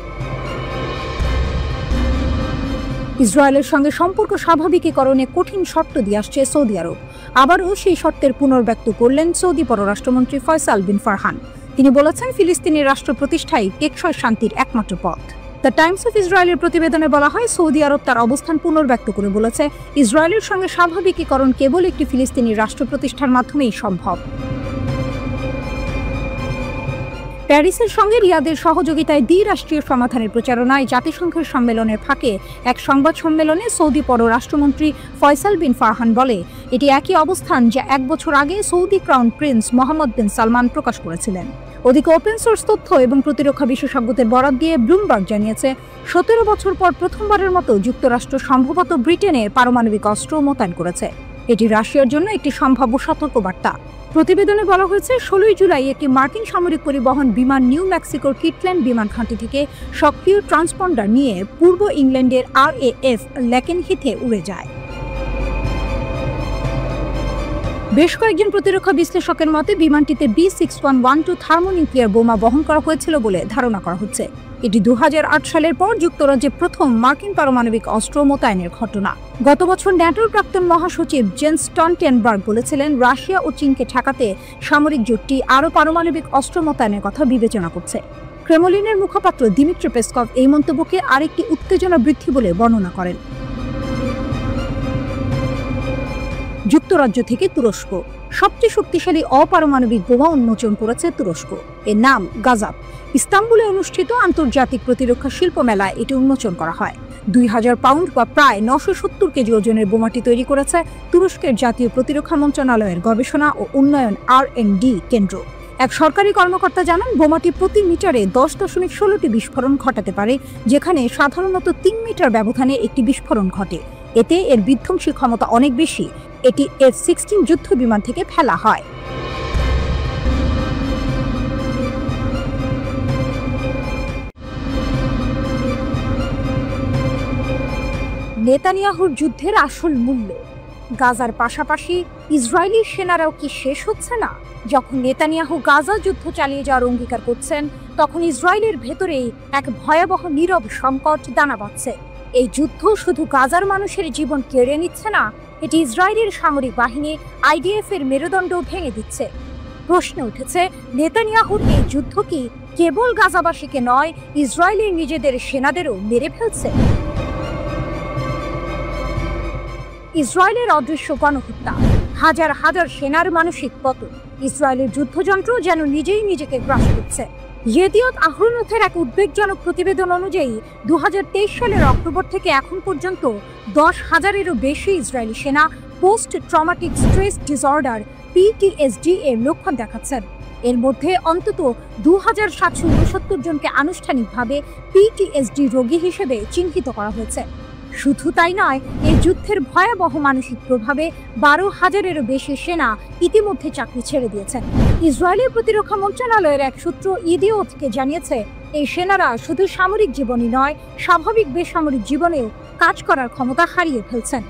Speaker 2: ইসরায়েলের সঙ্গে সম্পর্ক স্বাভাবিকীকরণে কঠিন শর্ত দিয়ে আসছে সৌদি আরব। আবারও সেই শর্তের পুনর্ব্যক্ত করলেন সৌদি পররাষ্ট্রমন্ত্রী ফয়সাল বিন ফারহান। তিনি বলেছেন, ফিলিস্তিনের রাষ্ট্র প্রতিষ্ঠাই টেকসই শান্তির একমাত্র পথ। দ্য টাইমস অফ ইসরায়েলের প্রতিবেদনে বলা হয়, সৌদি আরব তার অবস্থান পুনর্ব্যক্ত করে বলেছে, ইসরায়েলের সঙ্গে স্বাভাবিকীকরণ কেবল একটি ফিলিস্তিনি রাষ্ট্র প্রতিষ্ঠার মাধ্যমেই সম্ভব। প্যারিসের সঙ্গে রিয়াদের সহযোগিতায় দ্বিরাষ্ট্রীয় সমাধানের প্রচারণায় জাতিসংঘের সম্মেলনের ফাঁকে এক সংবাদ সম্মেলনে সৌদি পররাষ্ট্রমন্ত্রী ফয়সাল বিন ফারহান বলে, এটি একই অবস্থান যা 1 বছর আগে সৌদি ক্রাউন প্রিন্স মোহাম্মদ বিন সালমান প্রকাশ করেছিলেন। ওদিকে ওপেন সোর্স তথ্য এবং প্রতিরক্ষা বিশেষজ্ঞদের বরাত দিয়ে ব্লুমবার্গ জানিয়েছে, 17 বছর পর প্রথমবারের মতো যুক্তরাষ্ট্র সম্ভবত ব্রিটেনের পারমাণবিক অস্ত্র মোতায়েন করেছে। এটি রাশিয়ার জন্য একটি সম্ভাব্য সতর্কবার্তা। প্রতিবেদনে বলা হয়েছে, 16 জুলাই একটি মার্কিন সামরিক পরিবহন বিমান নিউ মেক্সিকোর কিটল্যান্ড বিমান ঘাঁটি থেকে সক্রিয় ট্রান্সপন্ডার নিয়ে পূর্ব ইংল্যান্ডের RAF লেকেনহিথে উড়ে যায়। বেশ কয়েকজন প্রতিরক্ষা বিশ্লেষকের মতে বিমানটিতে B6112 থার্মোনিউক্লিয়ার বোমা বহন করা হয়েছিল বলে ধারণা করা হচ্ছে। এটি 2008 সালের পর যুক্তরাজ্যে প্রথম মার্কিন পারমাণবিক অস্ত্র মোতায়েনের ঘটনা। গত বছর ন্যাটোর প্রাক্তন মহাসচিব জেন্স স্টলটেনবার্গ বলেছিলেন, রাশিয়া ও চীনকে ঠেকাতে সামরিক জোটটি আরও পারমাণবিক অস্ত্র মোতায়েনের কথা বিবেচনা করছে। ক্রেমলিনের মুখপাত্র দিমিত্রি পেসকভ এই মন্তব্যকে আরেকটি উত্তেজনা বৃদ্ধি বলে বর্ণনা করেন। যুক্তরাজ্য থেকে তুরস্ক সবচেয়ে শক্তিশালী অপারমাণবিক বোমা উন্মোচন করেছে তুরস্ক। এর নাম গাজাব। ইস্তাম্বুলে অনুষ্ঠিত আন্তর্জাতিক প্রতিরক্ষা শিল্প মেলায় এটি উন্মোচন করা হয়। 2000 পাউন্ড বা প্রায় 970 কেজি ওজনের বোমাটি তৈরি করেছে তুরস্কের জাতীয় প্রতিরক্ষা মন্ত্রণালয়ের গবেষণা ও উন্নয়ন R&D কেন্দ্র। এক সরকারি কর্মকর্তা জানান, বোমাটি প্রতি মিটারে 10.16টি বিস্ফোরণ ঘটাতে পারে, যেখানে সাধারণত 3 মিটার ব্যবধানে একটি বিস্ফোরণ ঘটে। এতে এর বিধ্বংসী ক্ষমতা অনেক বেশি। এটি F-16 যুদ্ধ বিমান থেকে ফেলা হয়। নেতানিয়াহুর যুদ্ধের আসল মূল্য। গাজার পাশাপাশি ইসরায়েলি সেনারাও কি শেষ হচ্ছে না? যখন নেতানিয়াহু গাজা যুদ্ধ চালিয়ে যাওয়ার অঙ্গীকার করছেন, তখন ইসরায়েলের ভেতরেই এক ভয়াবহ নীরব সংকট দানা বাঁধছে। এই যুদ্ধ শুধু গাজার মানুষের জীবন কেড়ে নিচ্ছে না, এটি ইসরায়েলের সামরিক বাহিনী IDF এর মেরুদণ্ড ভেঙে দিচ্ছে। প্রশ্ন উঠেছে, নেতানিয়াহুর এই যুদ্ধ কি কেবল গাজাবাসীকে নয়, ইসরায়েলের নিজেদের সেনাদেরও মেরে ফেলছে? ইসরায়েলের অদৃশ্য গণহত্যা, হাজার হাজার সেনার মানসিক পতন, ইসরায়েলের যুদ্ধযন্ত্র যেন নিজেই নিজেকে গ্রাস করছে। ইয়েদিয়ত আহরোনথের এক উদ্বেগজনক প্রতিবেদন অনুযায়ী 2023 সালের অক্টোবর থেকে এখন পর্যন্ত 10,000-এরও বেশি ইসরায়েলি সেনা post traumatic stress disorder PTSD এর লক্ষণ দেখাচ্ছেন। এর মধ্যে অন্তত 2769 জনকে আনুষ্ঠানিকভাবে PTSD রোগী হিসেবে চিহ্নিত করা হয়েছে। শুধু তাই নয়, এই যুদ্ধের ভয়াবহ মানসিক প্রভাবে 12,000-এরও বেশি সেনা ইতিমধ্যে চাকরি ছেড়ে দিয়েছেন। ইসরায়েলের প্রতিরক্ষা মন্ত্রণালয়ের এক সূত্র ইদিওথকে জানিয়েছে, এই সেনারা শুধু সামরিক জীবনই নয়, স্বাভাবিক বেসামরিক জীবনেও কাজ করার ক্ষমতা হারিয়ে ফেলছেন।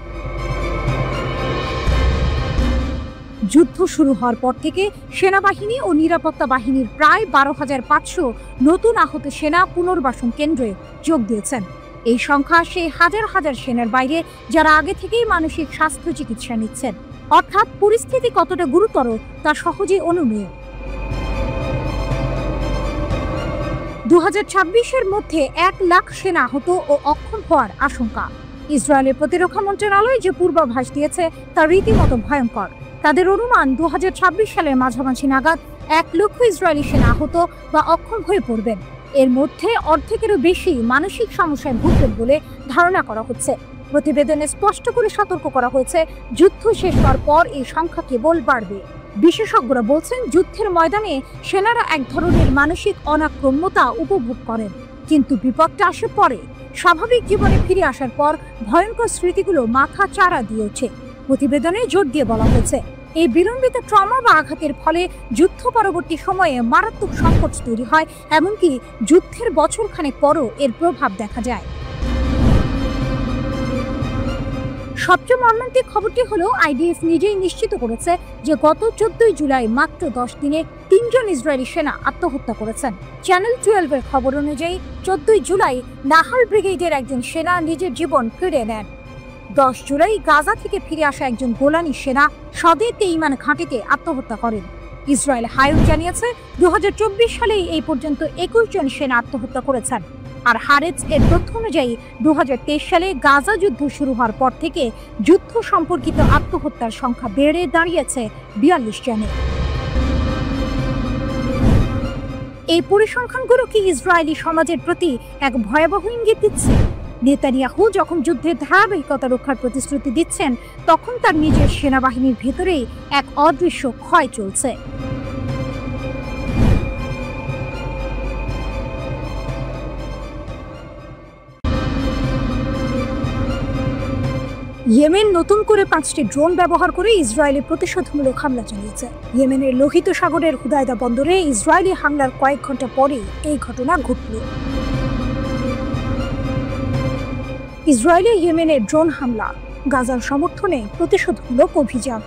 Speaker 2: যুদ্ধ শুরু হওয়ার পর থেকে সেনাবাহিনী ও নিরাপত্তা বাহিনীর প্রায় 12,500 নতুন আহত সেনা পুনর্বাসন কেন্দ্রে যোগ দিয়েছেন। এই সংখ্যা সেই হাজার হাজার সেনার বাইরে যারা আগে থেকেই মানসিক স্বাস্থ্য চিকিৎসা নিচ্ছেন। অর্থাৎ পরিস্থিতি কতটা গুরুতর তা সহজে অনুমেয়। 2026-এর মধ্যে 1 লাখ সেনা আহত ও অক্ষম হওয়ার আশঙ্কা। ইসরায়েলের প্রতিরক্ষা মন্ত্রণালয় যে পূর্বাভাস দিয়েছে তা রীতিমতো ভয়ঙ্কর। তাদের অনুমান 2026 সালের মাঝামাঝি নাগাদ 1 লক্ষ ইসরায়েলি সেনা আহত বা অক্ষম হয়ে পড়বেন। এর মধ্যে অর্ধেকেরও বেশি মানসিক সমস্যায় ভুগবেন বলে ধারণা করা হচ্ছে। প্রতিবেদনে স্পষ্ট করে সতর্ক করা হয়েছে, যুদ্ধ শেষ হওয়ার পর এই সংখ্যা কেবল বাড়বে। বিশেষজ্ঞরা বলছেন, যুদ্ধের ময়দানে সেনারা এক ধরনের মানসিক অনাক্রম্যতা উপভোগ করেন, কিন্তু বিপদটা আসে পরে। স্বাভাবিক জীবনে ফিরে আসার পর ভয়ঙ্কর স্মৃতিগুলো মাথা চাড়া দিয়েছে। প্রতিবেদনে জোর দিয়ে বলা হয়েছে, এই বিলম্বিত ট্রমা বা আঘাতের ফলে যুদ্ধ পরবর্তী সময়ে মারাত্মক সংকট তৈরি হয়, এমনকি যুদ্ধের বছরখানেক পরও এর প্রভাব দেখা যায়। সবচেয়ে মর্মান্তিক খবরটি হলো, আইডিএফ নিজেই নিশ্চিত করেছে যে গত 14 জুলাই মাত্র 10 দিনে 3 জন ইসরায়েলি সেনা আত্মহত্যা করেছেন। চ্যানেল 12-এর খবর অনুযায়ী 14 জুলাই নাহাল ব্রিগেডের একজন সেনা নিজের জীবন ফিরিয়ে নেন। 10 জুলাই গাজা থেকে ফিরে আসা একজন গোলানি সেনা সদে তেইমান ঘাঁটিতে আত্মহত্যা করেন। ইসরায়েল হায়ুন জানিয়েছে, 2024 সালে এই পর্যন্ত 21 জন সেনা আত্মহত্যা করেছেন। আর হারেজ এর তথ্য অনুযায়ী 2023 সালে গাজা যুদ্ধ শুরু হওয়ার পর থেকে যুদ্ধ সম্পর্কিত আত্মহত্যার সংখ্যা বেড়ে দাঁড়িয়েছে 42 জনে। এই পরিসংখ্যানগুলো কি ইসরায়েলি সমাজের প্রতি এক ভয়াবহ ইঙ্গিত দিচ্ছে? নেতানিয়াহু যখন যুদ্ধের ধারাবাহিকতা রক্ষার প্রতিশ্রুতি দিচ্ছেন, তখন তার নিজের সেনাবাহিনীর ভেতরেই এক অদৃশ্য ক্ষয় চলছে। ইয়েমেন নতুন করে 5টি ড্রোন ব্যবহার করে ইসরায়েলে প্রতিশোধমূলক হামলা চালিয়েছে। ইয়েমেনের লোহিত সাগরের হুদায়দা বন্দরে ইসরায়েলি হামলার কয়েক ঘন্টা পরেই এই ঘটনা ঘটল। ইসরায়েলে ইয়েমেনের ড্রোন হামলা, গাজার সমর্থনে প্রতিশোধমূলক অভিযান।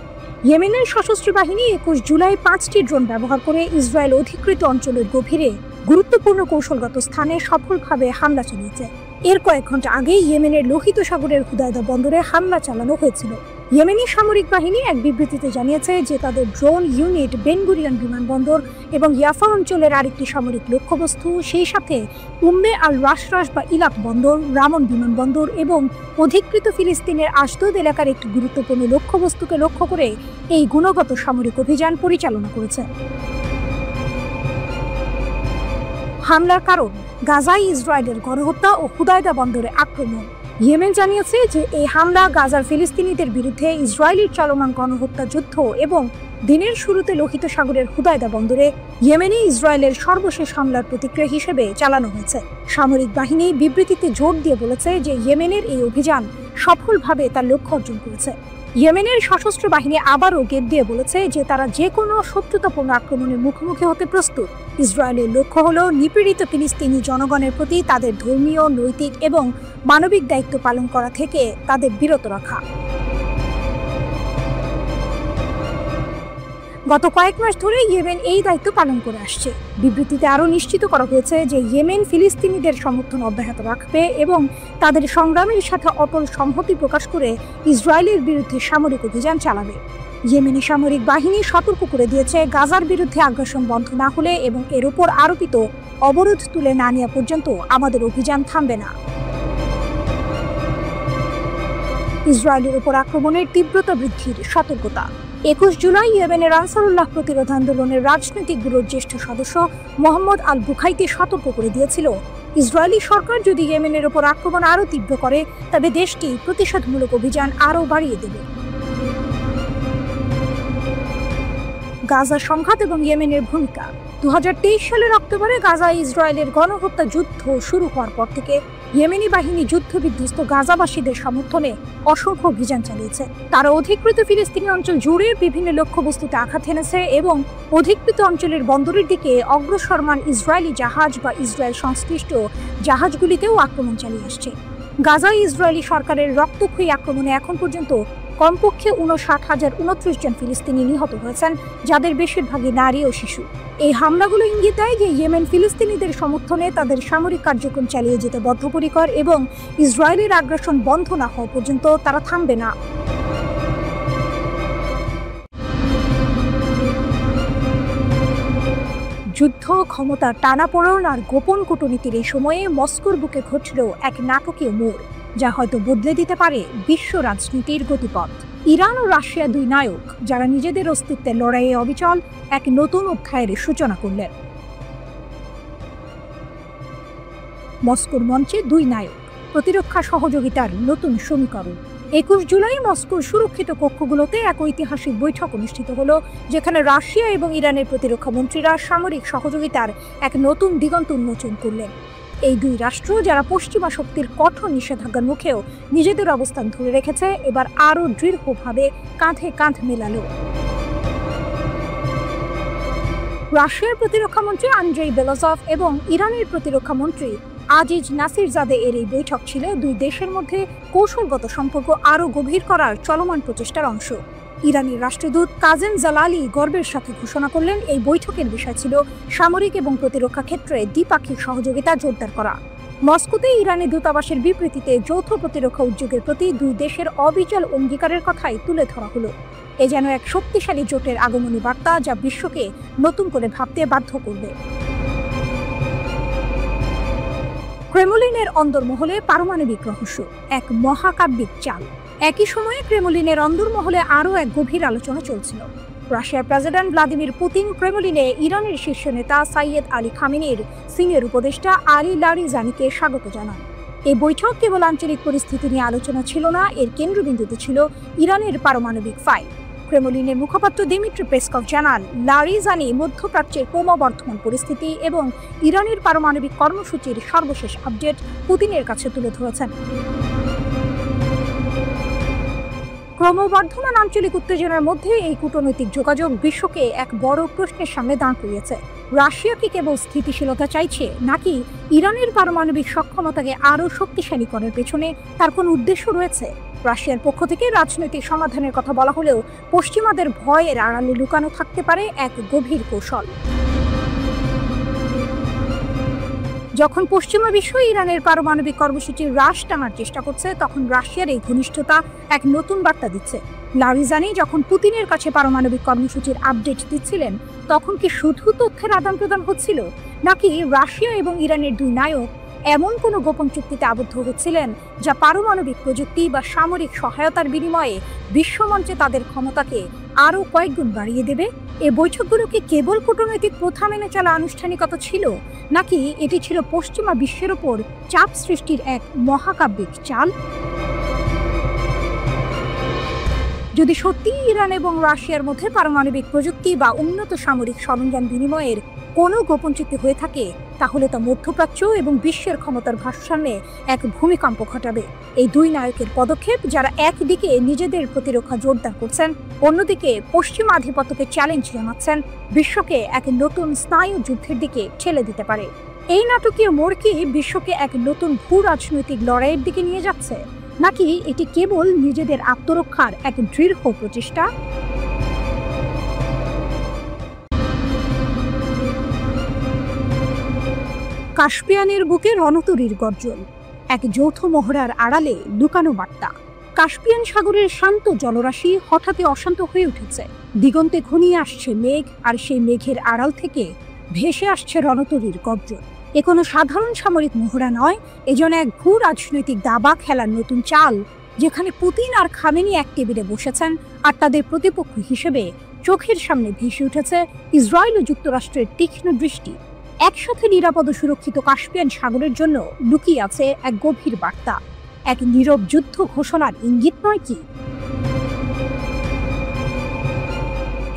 Speaker 2: ইয়েমেনের সশস্ত্র বাহিনী 21 জুলাই 5টি ড্রোন ব্যবহার করে ইসরায়েল অধিকৃত অঞ্চলের গভীরে গুরুত্বপূর্ণ কৌশলগত স্থানে সফলভাবে হামলা চালিয়েছে। এর কয়েক ঘন্টা আগে ইয়েমেনের লোহিত সাগরের হুদায়দা বন্দরে হামলা চালানো হয়েছিল। ইয়েমেনি সামরিক বাহিনী এক বিবৃতিতে জানিয়েছে যে তাদের ড্রোন ইউনিট বেন গুরিয়ন বিমানবন্দর এবং ইয়াফা অঞ্চলের আরেকটি সামরিক লক্ষ্যবস্তু, সেই সাথে উম্মে আল রাশরাশ বা ইলাক বন্দর, রামন বিমানবন্দর এবং অধিকৃত ফিলিস্তিনের আশদোদ এলাকার একটি গুরুত্বপূর্ণ লক্ষ্যবস্তুকে লক্ষ্য করে এই গুণগত সামরিক অভিযান পরিচালনা করেছে। হামলার কারণ গাজায় ইসরায়েলের গণহত্যা ও হুদায়দা বন্দরে আক্রমণ। ইয়েমেন জানিয়েছে যে এই হামলা গাজার ফিলিস্তিনিদের বিরুদ্ধে ইসরায়েলের চলমান গণহত্যা যুদ্ধ এবং দিনের শুরুতে লোহিত সাগরের হুদায়দা বন্দরে ইয়েমেনে ইসরায়েলের সর্বশেষ হামলার প্রতিক্রিয়া হিসেবে চালানো হয়েছে। সামরিক বাহিনী বিবৃতিতে জোর দিয়ে বলেছে যে ইয়েমেনের এই অভিযান সফলভাবে তার লক্ষ্য অর্জন করেছে। ইয়েমেনের সশস্ত্র বাহিনী আবারও গেট দিয়ে বলেছে যে তারা যে কোনো শত্রুতাপূর্ণ আক্রমণের মুখোমুখি হতে প্রস্তুত। ইসরায়েলের লক্ষ্য হল নিপীড়িত ফিলিস্তিনি জনগণের প্রতি তাদের ধর্মীয়, নৈতিক এবং মানবিক দায়িত্ব পালন করা থেকে তাদের বিরত রাখা। গত কয়েক মাস ধরে ইয়েমেন এই দায়িত্ব পালন করে আসছে। বিবৃতিতে আরও নিশ্চিত করা হয়েছে যে ইয়েমেন ফিলিস্তিনিদের সমর্থন অব্যাহত রাখবে এবং তাদের সংগ্রামের সাথে অটল সংহতি প্রকাশ করে ইসরায়েলের বিরুদ্ধে সামরিক অভিযান চালাবে। ইয়েমেনি সামরিক বাহিনী সতর্ক করে দিয়েছে, গাজার বিরুদ্ধে আগ্রাসন বন্ধ না হলে এবং এর উপর আরোপিত অবরোধ তুলে না নেওয়া পর্যন্ত আমাদের অভিযান থামবে না। ইসরায়েলের উপর আক্রমণের তীব্রতা বৃদ্ধির সতর্কতা। 21 জুলাই ইয়েমেনের আনসারুল্লাহ প্রতিরোধ আন্দোলনের রাজনৈতিক ব্যুরোর জ্যেষ্ঠ সদস্য মোহাম্মদ আল বুখাইতি সতর্ক করে দিয়েছিল, ইসরায়েলি সরকার যদি ইয়েমেনের উপর আক্রমণ আরও তীব্র করে তবে দেশটি প্রতিশোধমূলক অভিযান আরও বাড়িয়ে দেবে। গাজা সংঘাত এবং ইয়েমেনের ভূমিকা। 2023 সালের অক্টোবরে গাজায় ইসরায়েলের গণহত্যা যুদ্ধ শুরু হওয়ার পর থেকে ইয়েমেনি বাহিনী যুদ্ধবিধ্বস্ত গাজাবাসীদের সমর্থনে অসংখ্য অভিযান চালিয়েছে। তারা অধিকৃত ফিলিস্তিনি অঞ্চল জুড়ে বিভিন্ন লক্ষ্যবস্তুতে আঘাত হেনেছে এবং অধিকৃত অঞ্চলের বন্দরের দিকে অগ্রসরমান ইসরায়েলি জাহাজ বা ইসরায়েল সংশ্লিষ্ট জাহাজগুলিতেও আক্রমণ চালিয়ে আসছে। গাজায় ইসরায়েলি সরকারের রক্তক্ষয়ী আক্রমণে এখন পর্যন্ত কমপক্ষে 59,029 জন ফিলিস্তিনি নিহত হয়েছেন, যাদের বেশিরভাগই নারী ও শিশু। এই হামলাগুলো ইঙ্গিত দেয় যে ইয়েমেন ফিলিস্তিনিদের সমর্থনে তাদের সামরিক কার্যক্রম চালিয়ে যেতে বদ্ধপরিকর এবং ইসরায়েলের আগ্রাসন বন্ধ না হওয়া পর্যন্ত তারা থামবে না। যুদ্ধ, ক্ষমতার টানাপোড়েন আর গোপন কূটনীতির এই সময়ে মস্কোর বুকে ঘটল এক নাটকীয় মোড়, যা হয়তো বদলে দিতে পারে বিশ্ব রাজনীতির গতিপথ। ইরান ও রাশিয়া দুই নায়ক, যারা নিজেদের অস্তিত্বের লড়াইয়ে অবিচল, এক নতুন অধ্যায়ের সূচনা করলেন। মস্কোর মঞ্চে দুই নায়ক, প্রতিরক্ষা সহযোগিতার নতুন সমীকরণ। 21 জুলাই মস্কোর সুরক্ষিত কক্ষগুলোতে এক ঐতিহাসিক বৈঠক অনুষ্ঠিত হলো, যেখানে রাশিয়া এবং ইরানের প্রতিরক্ষা মন্ত্রীরা সামরিক সহযোগিতার এক নতুন দিগন্ত উন্মোচন করলেন। এই দুই রাষ্ট্র, যারা পশ্চিমা শক্তির কঠোর নিষেধাজ্ঞার মুখেও নিজেদের অবস্থান ধরে রেখেছে, এবার আরও দৃঢ়ভাবে কাঁধে কাঁধ মেলালো। রাশিয়ার প্রতিরক্ষা মন্ত্রী আন্দ্রেই বেলাজভ এবং ইরানের প্রতিরক্ষা মন্ত্রী আজিজ নাসিরজাদে এর এই বৈঠক ছিল দুই দেশের মধ্যে কৌশলগত সম্পর্ক আরও গভীর করার চলমান প্রচেষ্টার অংশ। ইরানের রাষ্ট্রদূত কাজেম জালালি গর্বের সাথে ঘোষণা করলেন, এই বৈঠকের বিষয় ছিল সামরিক এবং প্রতিরক্ষা ক্ষেত্রে দ্বিপাক্ষিক সহযোগিতা জোরদার করা। মস্কোতে ইরানের দূতাবাসের বিবৃতিতে যৌথ প্রতিরক্ষা উদ্যোগের প্রতি দুই দেশের অবিচল অঙ্গীকারের কথাই তুলে ধরা হলো। এ যেন এক শক্তিশালী জোটের আগমনী বার্তা, যা বিশ্বকে নতুন করে ভাবতে বাধ্য করবে। ক্রেমলিনের অন্দরমহলে পারমাণবিক রহস্য, এক মহাকাব্যিক চাল। একই সময়ে ক্রেমলিনের অন্দরমহলে আরও এক গভীর আলোচনা চলছিল। রাশিয়ার প্রেসিডেন্ট ভ্লাদিমির পুতিন ক্রেমলিনে ইরানের শীর্ষ নেতা সাইয়েদ আলী খামেনির সিনিয়র উপদেষ্টা আলী লারিজানিকে স্বাগত জানান। এই বৈঠক কেবল আঞ্চলিক পরিস্থিতি নিয়ে আলোচনা ছিল না, এর কেন্দ্রবিন্দুতে ছিল ইরানের পারমাণবিক ফাইল। ক্রেমলিনের মুখপাত্র দিমিত্রি পেসকভ জানান, লারিজানি মধ্যপ্রাচ্যের ক্রমবর্ধমান পরিস্থিতি এবং ইরানের পারমাণবিক কর্মসূচির সর্বশেষ আপডেট পুতিনের কাছে তুলে ধরেছেন। ক্রমবর্ধমান আঞ্চলিক উত্তেজনার মধ্যে এই কূটনৈতিক যোগাযোগ বিশ্বকে এক বড় প্রশ্নের সামনে দাঁড় করিয়েছে। রাশিয়া কি কেবল স্থিতিশীলতা চাইছে, নাকি ইরানের পারমাণবিক সক্ষমতাকে আরও শক্তিশালী করার পেছনে তার কোনো উদ্দেশ্য রয়েছে? রাশিয়ার পক্ষ থেকে রাজনৈতিক সমাধানের কথা বলা হলেও পশ্চিমাদের ভয়ের আড়ালে লুকানো থাকতে পারে এক গভীর কৌশল। যখন পশ্চিমা বিশ্ব ইরানের পারমাণবিক কর্মসূচি হ্রাস টানার চেষ্টা করছে, তখন রাশিয়ার এই ঘনিষ্ঠতা এক নতুন বার্তা দিচ্ছে। লারিজানি যখন পুতিনের কাছে পারমাণবিক কর্মসূচির আপডেট দিচ্ছিলেন, তখন কি শুধু তথ্যের আদান প্রদান হচ্ছিল, নাকি রাশিয়া এবং ইরানের দুই নায়ক এমন কোনো গোপন চুক্তিতে আবদ্ধ হচ্ছিলেন, যা পারমাণবিক প্রযুক্তি বা সামরিক সহায়তার বিনিময়ে বিশ্বমঞ্চে তাদের ক্ষমতাকে আরও কয়েকগুণ বাড়িয়ে দেবে? এই বৈঠকগুলো কি কেবল কূটনৈতিক প্রথা মেনে চলা আনুষ্ঠানিকতা ছিল, নাকি এটি ছিল পশ্চিমা বিশ্বের ওপর চাপ সৃষ্টির এক মহাকাব্যিক চাল? যদি সত্যি ইরান এবং রাশিয়ার মধ্যে পারমাণবিক প্রযুক্তি বা উন্নত সামরিক সরঞ্জাম বিনিময়ের কোনো গোপন চুক্তি হয়ে থাকে, তাহলে তা মধ্যপ্রাচ্য এবং বিশ্বের ক্ষমতার ভারসাম্যে এক ভূমিকম্প ঘটাবে। এই দুই নায়কের পদক্ষেপ, যারা একদিকে নিজেদের প্রতিরক্ষা জোরদার করছেন, অন্যদিকে পশ্চিমা আধিপত্যকে চ্যালেঞ্জ জানাচ্ছেন, বিশ্বকে এক নতুন স্নায়ু যুদ্ধের দিকে ঠেলে দিতে পারে। এই নাটকীয় মোড় কি বিশ্বকে এক নতুন ভূ রাজনৈতিক লড়াইয়ের দিকে নিয়ে যাচ্ছে, নাকি এটি কেবল নিজেদের আত্মরক্ষার এক দৃঢ় প্রচেষ্টা? কাস্পিয়ানের বুকে রণতরীর গর্জন, এক যৌথ মহড়ার আড়ালে লুকানো বার্তা। কাস্পিয়ান সাগরের শান্ত জলরাশি হঠাৎ অশান্ত হয়ে উঠেছে। দিগন্তে ঘনিয়ে আসছে মেঘ, আর সেই মেঘের আড়াল থেকে ভেসে আসছে রণতরীর গর্জন। এ কোনো সাধারণ সামরিক মহড়া নয়, এজন্য এক ভূ রাজনৈতিক দাবা খেলার নতুন চাল, যেখানে পুতিন আর খামেনি এক টেবিলে বসেছেন, আর তাদের প্রতিপক্ষ হিসেবে চোখের সামনে ভেসে উঠেছে ইসরায়েল ও যুক্তরাষ্ট্রের তীক্ষ্ণ দৃষ্টি। একসাথে নিরাপদ ও সুরক্ষিত কাস্পিয়ান সাগরের জন্য লুকিয়ে আছে এক গভীর বার্তা, এক নীরব যুদ্ধ ঘোষণার ইঙ্গিত নয় কি?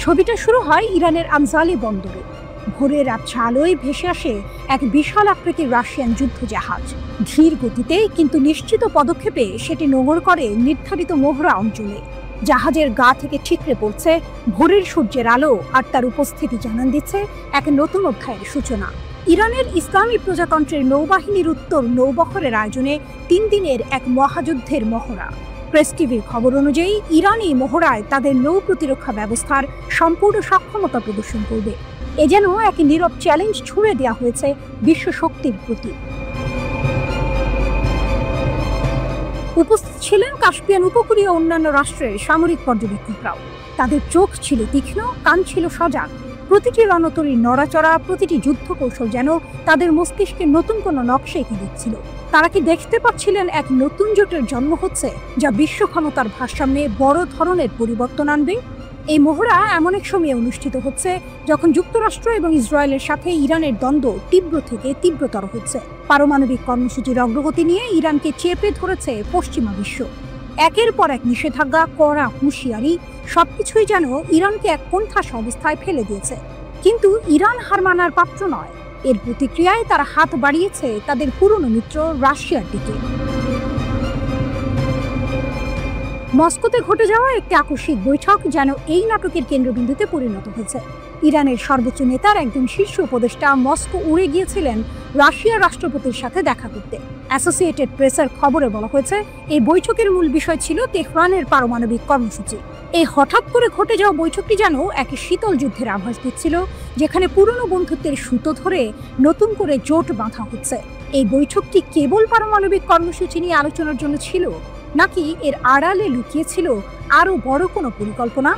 Speaker 2: ছবিটা শুরু হয় ইরানের আনজালি বন্দরে। ভোরের আবছা আলোয় ভেসে আসে এক বিশাল আকৃতির রাশিয়ান যুদ্ধ জাহাজ। ধীর গতিতে কিন্তু নিশ্চিত পদক্ষেপে সেটি নোঙর করে নির্ধারিত মহড়া অঞ্চলে। জাহাজের গা থেকে ঠিকরে পড়ছে ভোরের সূর্যের আলো, আর তার উপস্থিতি জানান দিচ্ছে এক নতুন অধ্যায়ের সূচনা। ইরানের ইসলামী প্রজাতন্ত্রের নৌবাহিনীর উত্তর নৌবহরের আয়োজনে 3 দিনের এক মহাযুদ্ধের মহড়া। প্রেস টিভির খবর অনুযায়ী ইরান এই মহড়ায় তাদের নৌ প্রতিরক্ষা ব্যবস্থার সম্পূর্ণ সক্ষমতা প্রদর্শন করবে। এ যেন এক নীরব চ্যালেঞ্জ ছুড়ে দেওয়া হয়েছে বিশ্ব শক্তির প্রতি। উপস্থিত ছিলেন কাস্পিয়ান উপকূলীয় অন্যান্য রাষ্ট্রের সামরিক পর্যবেক্ষকরাও। তাদের চোখ ছিল তীক্ষ্ণ, কান ছিল সজাগ। প্রতিটি রণতরীর নড়াচড়া, প্রতিটি যুদ্ধ কৌশল যেন তাদের মস্তিষ্কে নতুন কোনো নকশা এঁকে দিচ্ছিল। তারা কি দেখতে পাচ্ছিলেন এক নতুন জোটের জন্ম হচ্ছে, যা বিশ্ব ক্ষমতার ভারসাম্যে বড় ধরনের পরিবর্তন আনবে? এই মহড়া এমন এক সময়ে অনুষ্ঠিত হচ্ছে যখন যুক্তরাষ্ট্র এবং ইসরায়েলের সাথে ইরানের দ্বন্দ্ব তীব্র থেকে তীব্রতর হচ্ছে। পারমাণবিক কর্মসূচির অগ্রগতি নিয়ে ইরানকে চেপে ধরেছে পশ্চিমা বিশ্ব। একের পর এক নিষেধাজ্ঞা, কড়া হুঁশিয়ারি, সবকিছুই যেন ইরানকে এক কোণঠাসা অবস্থায় ফেলে দিয়েছে। কিন্তু ইরান হার মানার পাত্র নয়। এর প্রতিক্রিয়ায় তারা হাত বাড়িয়েছে তাদের পুরনো মিত্র রাশিয়ার দিকে। মস্কোতে ঘটে যাওয়া একটি আকস্মিক বৈঠক যেন এই নাটকের কেন্দ্রবিন্দুতে পরিণত হয়েছে। ইরানের সর্বোচ্চ নেতার একজন শীর্ষ উপদেষ্টা মস্কো উড়ে গিয়েছিলেন রাশিয়ার রাষ্ট্রপতির সাথে দেখা করতে। অ্যাসোসিয়েটেড প্রেসের খবরে বলা হয়েছে, এই বৈঠকের মূল বিষয় ছিল তেহরানের পারমাণবিক কর্মসূচি। এই হঠাৎ করে ঘটে যাওয়া বৈঠকটি যেন এক শীতল যুদ্ধের আভাস দিচ্ছিল, যেখানে পুরনো বন্ধুত্বের সুতো ধরে নতুন করে জোট বাঁধা হচ্ছে। এই বৈঠকটি কেবল পারমাণবিক কর্মসূচি নিয়ে আলোচনার জন্য ছিল, নাকি এর আড়ালে লুকিয়ে ছিল আরো বড় কোনো পরিকল্পনা?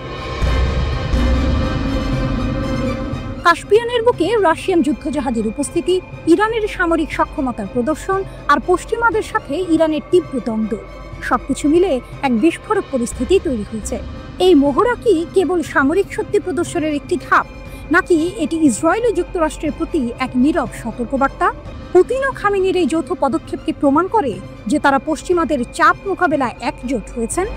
Speaker 2: কাস্পিয়ানের বুকে রাশিয়ান যুদ্ধজাহাজের উপস্থিতি, ইরানের সামরিক সক্ষমতার প্রদর্শন আর পশ্চিমাদের সাথে ইরানের তীব্র দ্বন্দ্ব, সবকিছু মিলে এক বিস্ফোরক পরিস্থিতি তৈরি হয়েছে। এই মহড়া কি কেবল সামরিক শক্তি প্রদর্শনের একটি ধাপ, নাকি এটি ইসরায়েল ও যুক্তরাষ্ট্রের প্রতি এক নীরব সতর্কবার্তা? পুতিন ও খামেনির এই যৌথ পদক্ষেপকে প্রমাণ করে যে তারা পশ্চিমাদের চাপ মোকাবেলায় একজোট হয়েছেন।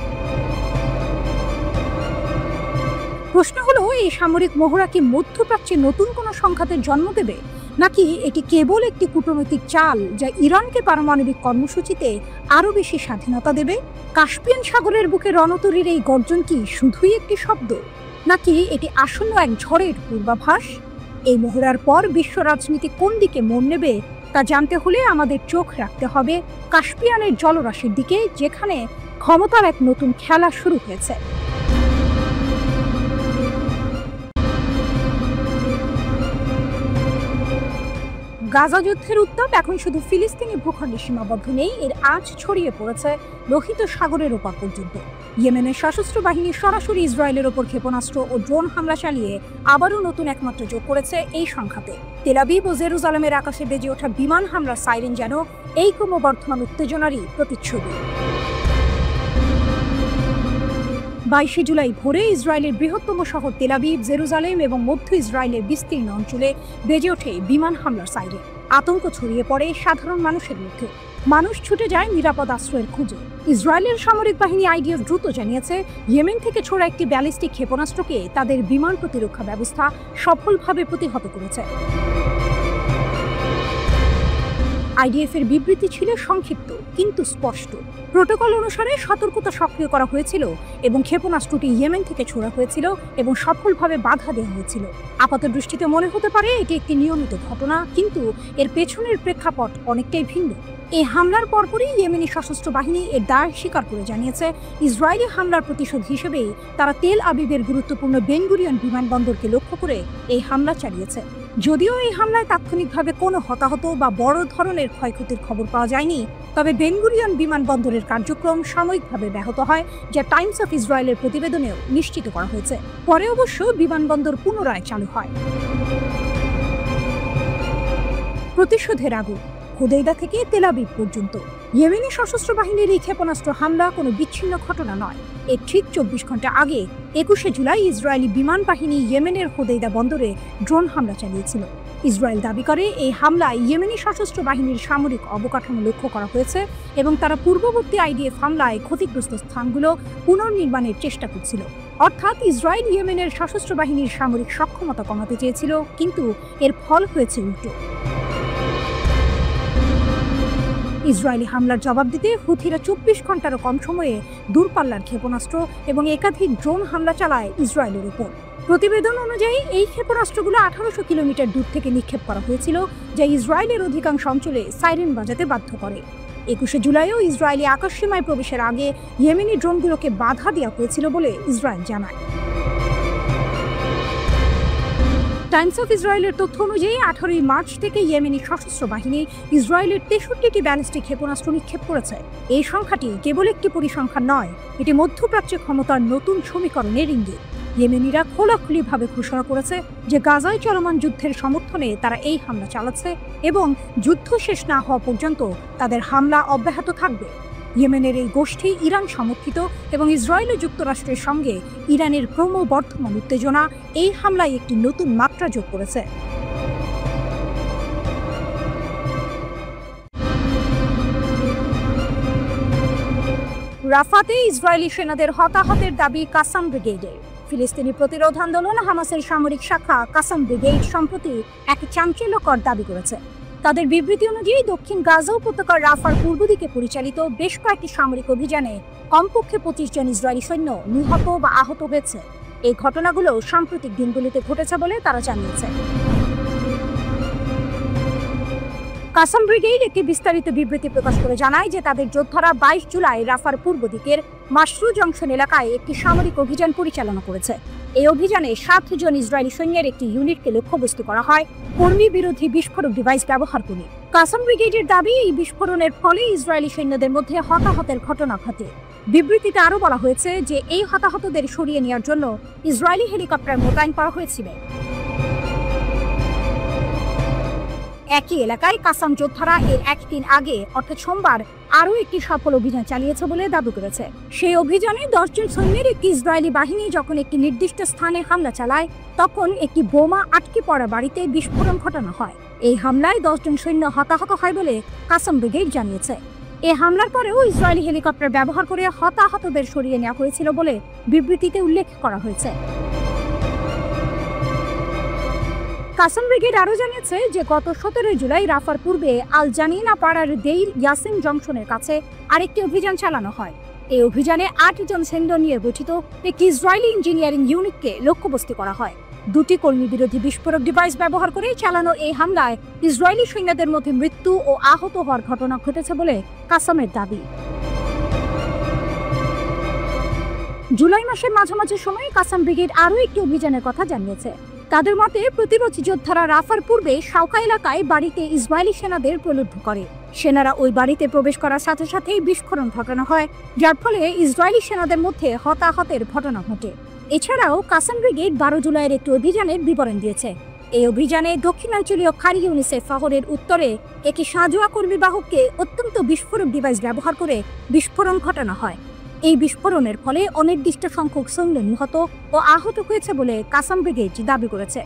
Speaker 2: প্রশ্ন হলো, এই সামরিক মহড়া কি মধ্যপ্রাচ্যে নতুন কোনো সংঘাতের জন্ম দেবে, নাকি এটি কেবল একটি কূটনৈতিক চাল যা ইরানকে পারমাণবিক কর্মসূচিতে আরও বেশি স্বাধীনতা দেবে? কাস্পিয়ান সাগরের বুকে রণতরীর এই গর্জন কি শুধুই একটি শব্দ, নাকি এটি আসন্ন এক ঝড়ের পূর্বাভাস? এই মহড়ার পর বিশ্ব রাজনীতি কোন দিকে মোড় নেবে তা জানতে হলে আমাদের চোখ রাখতে হবে কাস্পিয়ানের জলরাশির দিকে, যেখানে ক্ষমতার এক নতুন খেলা শুরু হয়েছে। গাজা যুদ্ধের উত্তাপ এখন শুধু ফিলিস্তিনি ভূখণ্ডে সীমাবদ্ধ নেই, এর আঁচ ছড়িয়ে পড়েছে লোহিত সাগরের ওপার পর্যন্ত। ইয়েমেনের সশস্ত্র বাহিনী সরাসরি ইসরায়েলের ওপর ক্ষেপণাস্ত্র ও ড্রোন হামলা চালিয়ে আবারও নতুন একমাত্র যোগ করেছে এই সংঘাতে। তেল আবিব ও জেরুজালেমের আকাশে বেজে ওঠা বিমান হামলার সাইরেন যেন এই ক্রমবর্ধমান উত্তেজনারই প্রতিচ্ছবি। 22 জুলাই ভোরে ইসরায়েলের বৃহত্তম শহর তেল আবিব, জেরুজালেম এবং মধ্য ইসরায়েলের বিস্তীর্ণ অঞ্চলে বেজে ওঠে বিমান হামলার সাইরেন। আতঙ্ক ছড়িয়ে পড়ে সাধারণ মানুষের মধ্যে। মানুষ ছুটে যায় নিরাপদ আশ্রয়ের খুঁজে। ইসরায়েলের সামরিক বাহিনী আইডিএফ দ্রুত জানিয়েছে, ইয়েমেন থেকে ছোড়া একটি ব্যালিস্টিক ক্ষেপণাস্ত্রকে তাদের বিমান প্রতিরক্ষা ব্যবস্থা সফলভাবে প্রতিহত করেছে। আইডিএফের বিবৃতি ছিল সংক্ষিপ্ত কিন্তু স্পষ্ট। প্রোটোকল অনুসারে সতর্কতা সক্রিয় করা হয়েছিল এবং ক্ষেপণাস্ত্রটি ইয়েমেন থেকে ছোড়া হয়েছিল এবং সফলভাবে বাধা দেওয়া হয়েছিল। আপাতদৃষ্টিতে মনে হতে পারে এটি একটি নিয়মিত ঘটনা, কিন্তু এর পেছনের প্রেক্ষাপট অনেকটাই ভিন্ন। এই হামলার পরপরই ইয়েমেনি সশস্ত্র বাহিনী এর দায় স্বীকার করে জানিয়েছে, ইসরায়েলি হামলার প্রতিশোধ হিসেবেই তারা তেল আবিবের গুরুত্বপূর্ণ বেন গুরিয়ন বিমানবন্দরকে লক্ষ্য করে এই হামলা চালিয়েছে। যদিও এই হামলায় তাৎক্ষণিকভাবে কোনো হতাহত বা বড় ধরনের ক্ষয়ক্ষতির খবর পাওয়া যায়নি, তবে বেন গুরিয়ন বিমানবন্দরের কার্যক্রম সাময়িকভাবে ব্যাহত হয়, যা টাইমস অফ ইসরায়েলের প্রতিবেদনেও নিশ্চিত করা হয়েছে। পরে অবশ্য বিমানবন্দর পুনরায় চালু হয়। প্রতিশোধের আগুন হুদাইদা থেকে তেল আবিব পর্যন্ত ইয়েমেনি সশস্ত্র বাহিনীর এই ক্ষেপণাস্ত্র হামলা কোনো বিচ্ছিন্ন ঘটনা নয়। এর ঠিক 24 ঘন্টা আগে 21 জুলাই ইসরায়েলি বিমান বাহিনী ইয়েমেনের হুদাইদা বন্দরে ড্রোন হামলা চালিয়েছিল। ইসরায়েল দাবি করে এই হামলায় ইয়েমেনি সশস্ত্র বাহিনীর সামরিক অবকাঠামো লক্ষ্য করা হয়েছে এবং তারা পূর্ববর্তী আইডিএফ হামলায় ক্ষতিগ্রস্ত স্থানগুলো পুনর্নির্মাণের চেষ্টা করছিল। অর্থাৎ ইসরায়েল ইয়েমেনের সশস্ত্র বাহিনীর সামরিক সক্ষমতা কমাতে চেয়েছিল, কিন্তু এর ফল হয়েছে উল্টো। ইসরায়েলি হামলার জবাব দিতে হুথিরা 24 ঘন্টারও কম সময়ে দূরপাল্লার ক্ষেপণাস্ত্র এবং একাধিক ড্রোন হামলা চালায় ইসরায়েলের উপর। প্রতিবেদন অনুযায়ী এই ক্ষেপণাস্ত্রগুলো 1800 কিলোমিটার দূর থেকে নিক্ষেপ করা হয়েছিল, যা ইসরায়েলের অধিকাংশ অঞ্চলে সাইরেন বাজাতে বাধ্য করে। 21 জুলাইও ইসরায়েলি আকাশসীমায় প্রবেশের আগে ইয়েমেনি ড্রোনগুলোকে বাধা দেওয়া হয়েছিল বলে ইসরায়েল জানায়। টাইমস অফ ইসরায়েলের তথ্য অনুযায়ী 18 মার্চ থেকে ইয়েমেনি সশস্ত্র বাহিনী ইসরায়েলের 63টি ব্যালিস্টিক ক্ষেপণাস্ত্র নিক্ষেপ করেছে। এই সংখ্যাটি কেবল একটি পরিসংখ্যান নয়, এটি মধ্যপ্রাচ্যে ক্ষমতার নতুন সমীকরণের ইঙ্গিত। ইয়েমেনিরা খোলাখুলিভাবে ঘোষণা করেছে যে গাজায় চলমান যুদ্ধের সমর্থনে তারা এই হামলা চালাচ্ছে এবং যুদ্ধ শেষ না হওয়া পর্যন্ত তাদের হামলা অব্যাহত থাকবে। ইয়েমেনের এই গোষ্ঠী ইরান সমর্থিত এবং ইসরায়েল ও যুক্তরাষ্ট্রের সঙ্গে ইরানের ক্রমবর্ধমান উত্তেজনা এই হামলায় একটি নতুন মাত্রা যোগ করেছে। রাফাতে ইসরায়েলি সেনাদের হতাহতের দাবি কাসাম ব্রিগেডের। ফিলিস্তিনি প্রতিরোধ আন্দোলন হামাসের সামরিক শাখা কাসাম ব্রিগেড সম্প্রতি এক চাঞ্চল্যকর দাবি করেছে। তাদের বিবৃতি অনুযায়ী দক্ষিণ গাজা উপত্যকার রাফার পূর্ব দিকে পরিচালিত বেশ কয়েকটি সামরিক অভিযানে কমপক্ষে 25 জন ইসরায়েলি সৈন্য নিহত বা আহত হয়েছে। এই ঘটনাগুলো সাম্প্রতিক দিনগুলিতে ঘটেছে বলে তারা জানিয়েছে। কাসাম ব্রিগেড একটি বিস্তারিত বিবৃতি প্রকাশ করে জানায় যে তাদের যোদ্ধারা 22 জুলাই রাফার পূর্ব দিকের মাশরু জংশন এলাকায় একটি সামরিক অভিযান পরিচালনা করেছে। এই অভিযানে 7 জন ইসরায়েলি সৈন্যের একটি ইউনিটকে লক্ষ্যবস্তু করা হয় কর্মী বিরোধী বিস্ফোরক ডিভাইস ব্যবহার করে। কাসাম ব্রিগেডের দাবি, এই বিস্ফোরণের ফলে ইসরায়েলি সৈন্যদের মধ্যে হতাহতের ঘটনা ঘটে। বিবৃতিতে আরও বলা হয়েছে যে এই হতাহতদের সরিয়ে নেওয়ার জন্য ইসরায়েলি হেলিকপ্টার মোতায়েন করা হয়েছিল। একই এলাকায় কাসাম যোদ্ধারা এর একদিন আগে অর্থাৎ সোমবার আরও একটি সফল অভিযান চালিয়েছে বলে দাবি করেছে। সেই অভিযানে 10 জন সৈন্যের একটি ইসরায়েলি বাহিনী যখন একটি নির্দিষ্ট স্থানে হামলা চালায় তখন একটি বোমা আটকে পড়া বাড়িতে বিস্ফোরণ ঘটানো হয়। এই হামলায় 10 জন সৈন্য হতাহত হয় বলে কাসাম ব্রিগেড জানিয়েছে। এই হামলার পরেও ইসরায়েলি হেলিকপ্টার ব্যবহার করে হতাহতদের সরিয়ে নেওয়া হয়েছিল বলে বিবৃতিতে উল্লেখ করা হয়েছে। কাসাম ব্রিগেড আরও জানিয়েছে যে গত 17 জুলাই রাফার পূর্বে আল জানিনা পাড়ার দেইর ইয়াসিন জংশনের কাছে আরেকটি অভিযান চালানো হয়। এই অভিযানে 8 জন সৈন্য নিয়ে গঠিত একটি ইসরায়েলি ইঞ্জিনিয়ারিং ইউনিটকে লক্ষ্যবস্তু করা হয়। 2টি কর্মী বিরোধী বিস্ফোরক ডিভাইস ব্যবহার করে চালানো এই হামলায় ইসরায়েলি সৈন্যদের মধ্যে মৃত্যু ও আহত হওয়ার ঘটনা ঘটেছে বলে কাসামের দাবি। জুলাই মাসের মাঝামাঝি সময়ে কাসাম ব্রিগেড আরও একটি অভিযানের কথা জানিয়েছে। তাদের মতে প্রতিরোধী যোদ্ধারা রাফার পূর্বে শাওকা এলাকায় বাড়িতে ইসরায়েলি সেনাদের প্রলুব্ধ করে। সেনারা ওই বাড়িতে প্রবেশ করার সাথে সাথেই বিস্ফোরণ ঘটানো হয়, যার ফলে ইসরায়েলি সেনাদের মধ্যে হতাহতের ঘটনা ঘটে। এছাড়াও কাসাম ব্রিগেড 12 জুলাইয়ের একটি অভিযানের বিবরণ দিয়েছে। এই অভিযানে দক্ষিণাঞ্চলীয় খান ইউনিসেফ শহরের উত্তরে একটি সাঁজোয়া কর্মী বাহককে অত্যন্ত বিস্ফোরক ডিভাইস ব্যবহার করে বিস্ফোরণ ঘটানো হয়। এই বিস্ফোরণের ফলে অনির্দিষ্ট সংখ্যক সৈন্য নিহত ও আহত হয়েছে বলে কাসাম ব্রিগেড দাবি করেছে।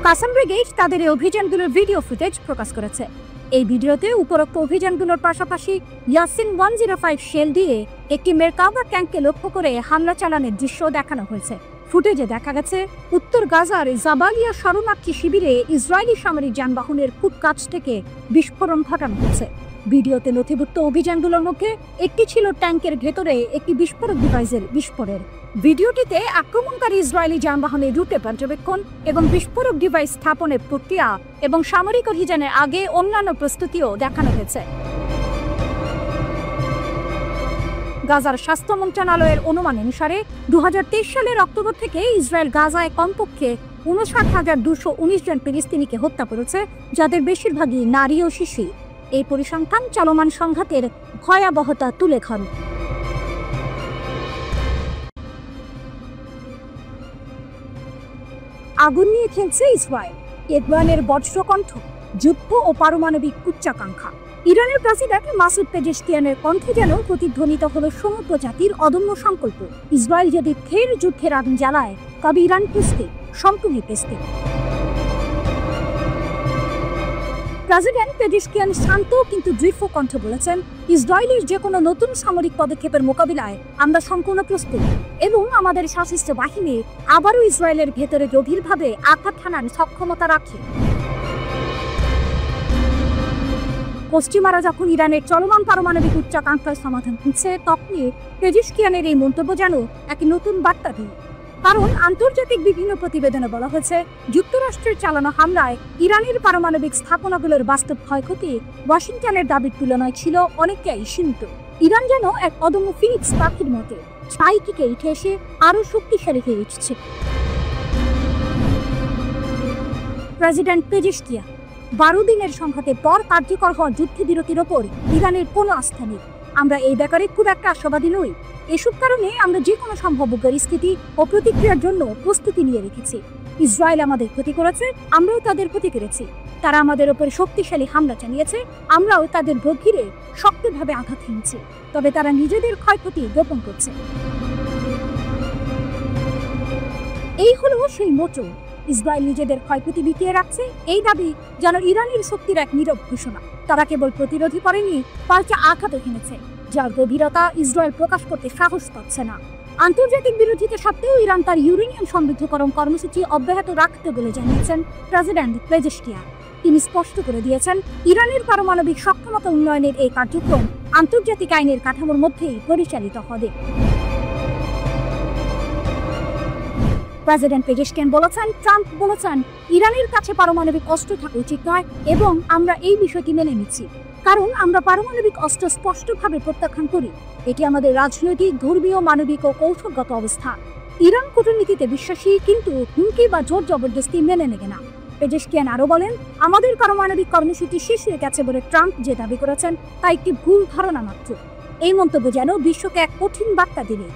Speaker 2: কাসাম ব্রিগেড তাদের এই অভিযানগুলোর ভিডিও ফুটেজ প্রকাশ করেছে। এই ভিডিওতে উপরোক্ত অভিযানগুলোর পাশাপাশি ইয়াসিন 105 শেল দিয়ে একটি মেরকাবা ট্যাঙ্ককে লক্ষ্য করে হামলা চালানোর দৃশ্য দেখানো হয়েছে। ফুটেজে দেখা গেছে উত্তর গাজার জাবালিয়া শরণার্থী শিবিরে ইসরায়েলি সামরিক যানবাহনের খুব কাছ থেকে বিস্ফোরণ ঘটানো হয়েছে। ভিডিওতে নথিভুক্ত অভিযানগুলোর মধ্যে একটি ছিল ট্যাঙ্কের ভেতরে একটি বিস্ফোরক ডিভাইসের বিস্ফোরণ। ভিডিওটিতে আক্রমণকারী ইসরায়েলি যানবাহনের রুটে পর্যবেক্ষণ এবং বিস্ফোরক ডিভাইস স্থাপনের প্রক্রিয়া এবং সামরিক অভিযানের আগে অন্যান্য প্রস্তুতিও দেখানো হয়েছে। গাজার স্বাস্থ্য মন্ত্রণালয়ের অনুমান অনুসারে 2023 সালের অক্টোবর থেকে ইসরায়েল গাজায় কমপক্ষে 59,219 জন ফিলিস্তিনিকে হত্যা করেছে, যাদের বেশিরভাগই নারী ও শিশু। এই পরিসংখ্যান চলমান সংঘাতের ভয়াবহতা তুলে ধরে। আগুন নিয়ে খেলছে ইসরায়েল, ইরানের বজ্রকণ্ঠ, যুদ্ধ ও পারমাণবিক উচ্চাকাঙ্ক্ষা। ইরানের প্রেসিডেন্ট মাসুদ পেজেশকিয়ানের কণ্ঠে যেন প্রতিধ্বনিত হলো সমগ্র জাতির অদম্য সংকল্প, ইসরায়েল যদি ফের যুদ্ধের আগুন জ্বালায় তবে ইরান পেস্তে, সম্পূর্ণ পেস্তে। প্রেসিডেন্ট পেজেশকিয়ান শান্ত কিন্তু দৃঢ় কণ্ঠে বলেছেন, ইসরায়েলের যে কোনো নতুন সামরিক পদক্ষেপের মোকাবিলায় আমরা সম্পূর্ণ প্রস্তুত এবং আমাদের সশস্ত্র বাহিনী আবারও ইসরায়েলের ভেতরে গভীরভাবে আঘাত হানার সক্ষমতা রাখে। পশ্চিমারা যখন ইরানের চলমান পারমাণবিক উচ্চাকাঙ্ক্ষার সমাধান খুঁজছে, তখনই পেজেশকিয়ানের এই মন্তব্য যেন এক নতুন বার্তা দেয়। কারণ আন্তর্জাতিক বিভিন্ন প্রতিবেদনে বলা হয়েছে, যুক্তরাষ্ট্রের চালানো হামলায় ইরানের পারমাণবিক স্থাপনাগুলোর বাস্তব ক্ষয়ক্ষতি ওয়াশিংটনের দাবির তুলনায় ছিল অনেকটাই সীমিত। ইরান যেন এক অদম্য ফিনিক্স পাখির মতো ছাই থেকে উঠে এসে আরও শক্তিশালী হয়ে উঠছে। প্রেসিডেন্ট পেজেশকিয়ান 12 দিনের সংঘাতের পর কার্যকর হওয়া যুদ্ধবিরতির ওপর ইরানের কোনো আস্থা নেই। আমরা এই ব্যাপারে খুব একটা আশাবাদী নই। এসব কারণে আমরা যে কোনো সম্ভাব্য পরিস্থিতি ও প্রতিক্রিয়ার জন্য প্রস্তুতি নিয়ে রেখেছি। ইসরায়েল আমাদের ক্ষতি করেছে, আমরাও তাদের ক্ষতি করেছি। তারা আমাদের উপর শক্তিশালী হামলা চালিয়েছে, আমরাও তাদের গভীরে শক্তভাবে আঘাত হেনেছি। তবে তারা নিজেদের ক্ষয়ক্ষতি গোপন করছে। এই হলো সেই মোচন। ইসরায়েল নিজেদের ক্ষয়ক্ষতি বিকিয়ে রাখছে, এই দাবি যেন ইরানের শক্তির এক নীরব ঘোষণা। তারা কেবল প্রতিরোধী করেনি, পাল্টা আঘাতও হেনেছে, যার গভীরতা ইসরায়েল প্রকাশ করতে সাহস পাচ্ছে না। আন্তর্জাতিক বিরোধিতা সত্ত্বেও ইরান তার ইউরেনিয়াম সমৃদ্ধকরণ কর্মসূচি অব্যাহত রাখতে বলে জানিয়েছেন প্রেসিডেন্ট পেজেশকিয়ান। তিনি স্পষ্ট করে দিয়েছেন, ইরানের পারমাণবিক সক্ষমতা উন্নয়নের এই কার্যক্রম আন্তর্জাতিক আইনের কাঠামোর মধ্যেই পরিচালিত হবে। প্রেসিডেন্ট পেজেশকিয়ান বলেছেন, ট্রাম্প বলেছেন ইরানের কাছে পারমাণবিক অস্ত্র থাকা উচিত নয় এবং আমরা এই বিষয়টি মেনে নিচ্ছি, কারণ আমরা পারমাণবিক অস্ত্র স্পষ্টভাবে প্রত্যাখ্যান করি। এটি আমাদের রাজনৈতিক, ধর্মীয়, মানবিক ও কৌশলগত অবস্থা। ইরান কূটনীতিতে বিশ্বাসী, কিন্তু হুমকি বা জোর জবরদস্তি মেনে নেবে না। পেজেশকিয়ান আরও বলেন, আমাদের পারমাণবিক কর্মসূচি শেষ হয়ে গেছে বলে ট্রাম্প যে দাবি করেছেন তা একটি ভুল ধারণা মাত্র। এই মন্তব্য যেন বিশ্বকে এক কঠিন বার্তা দিলে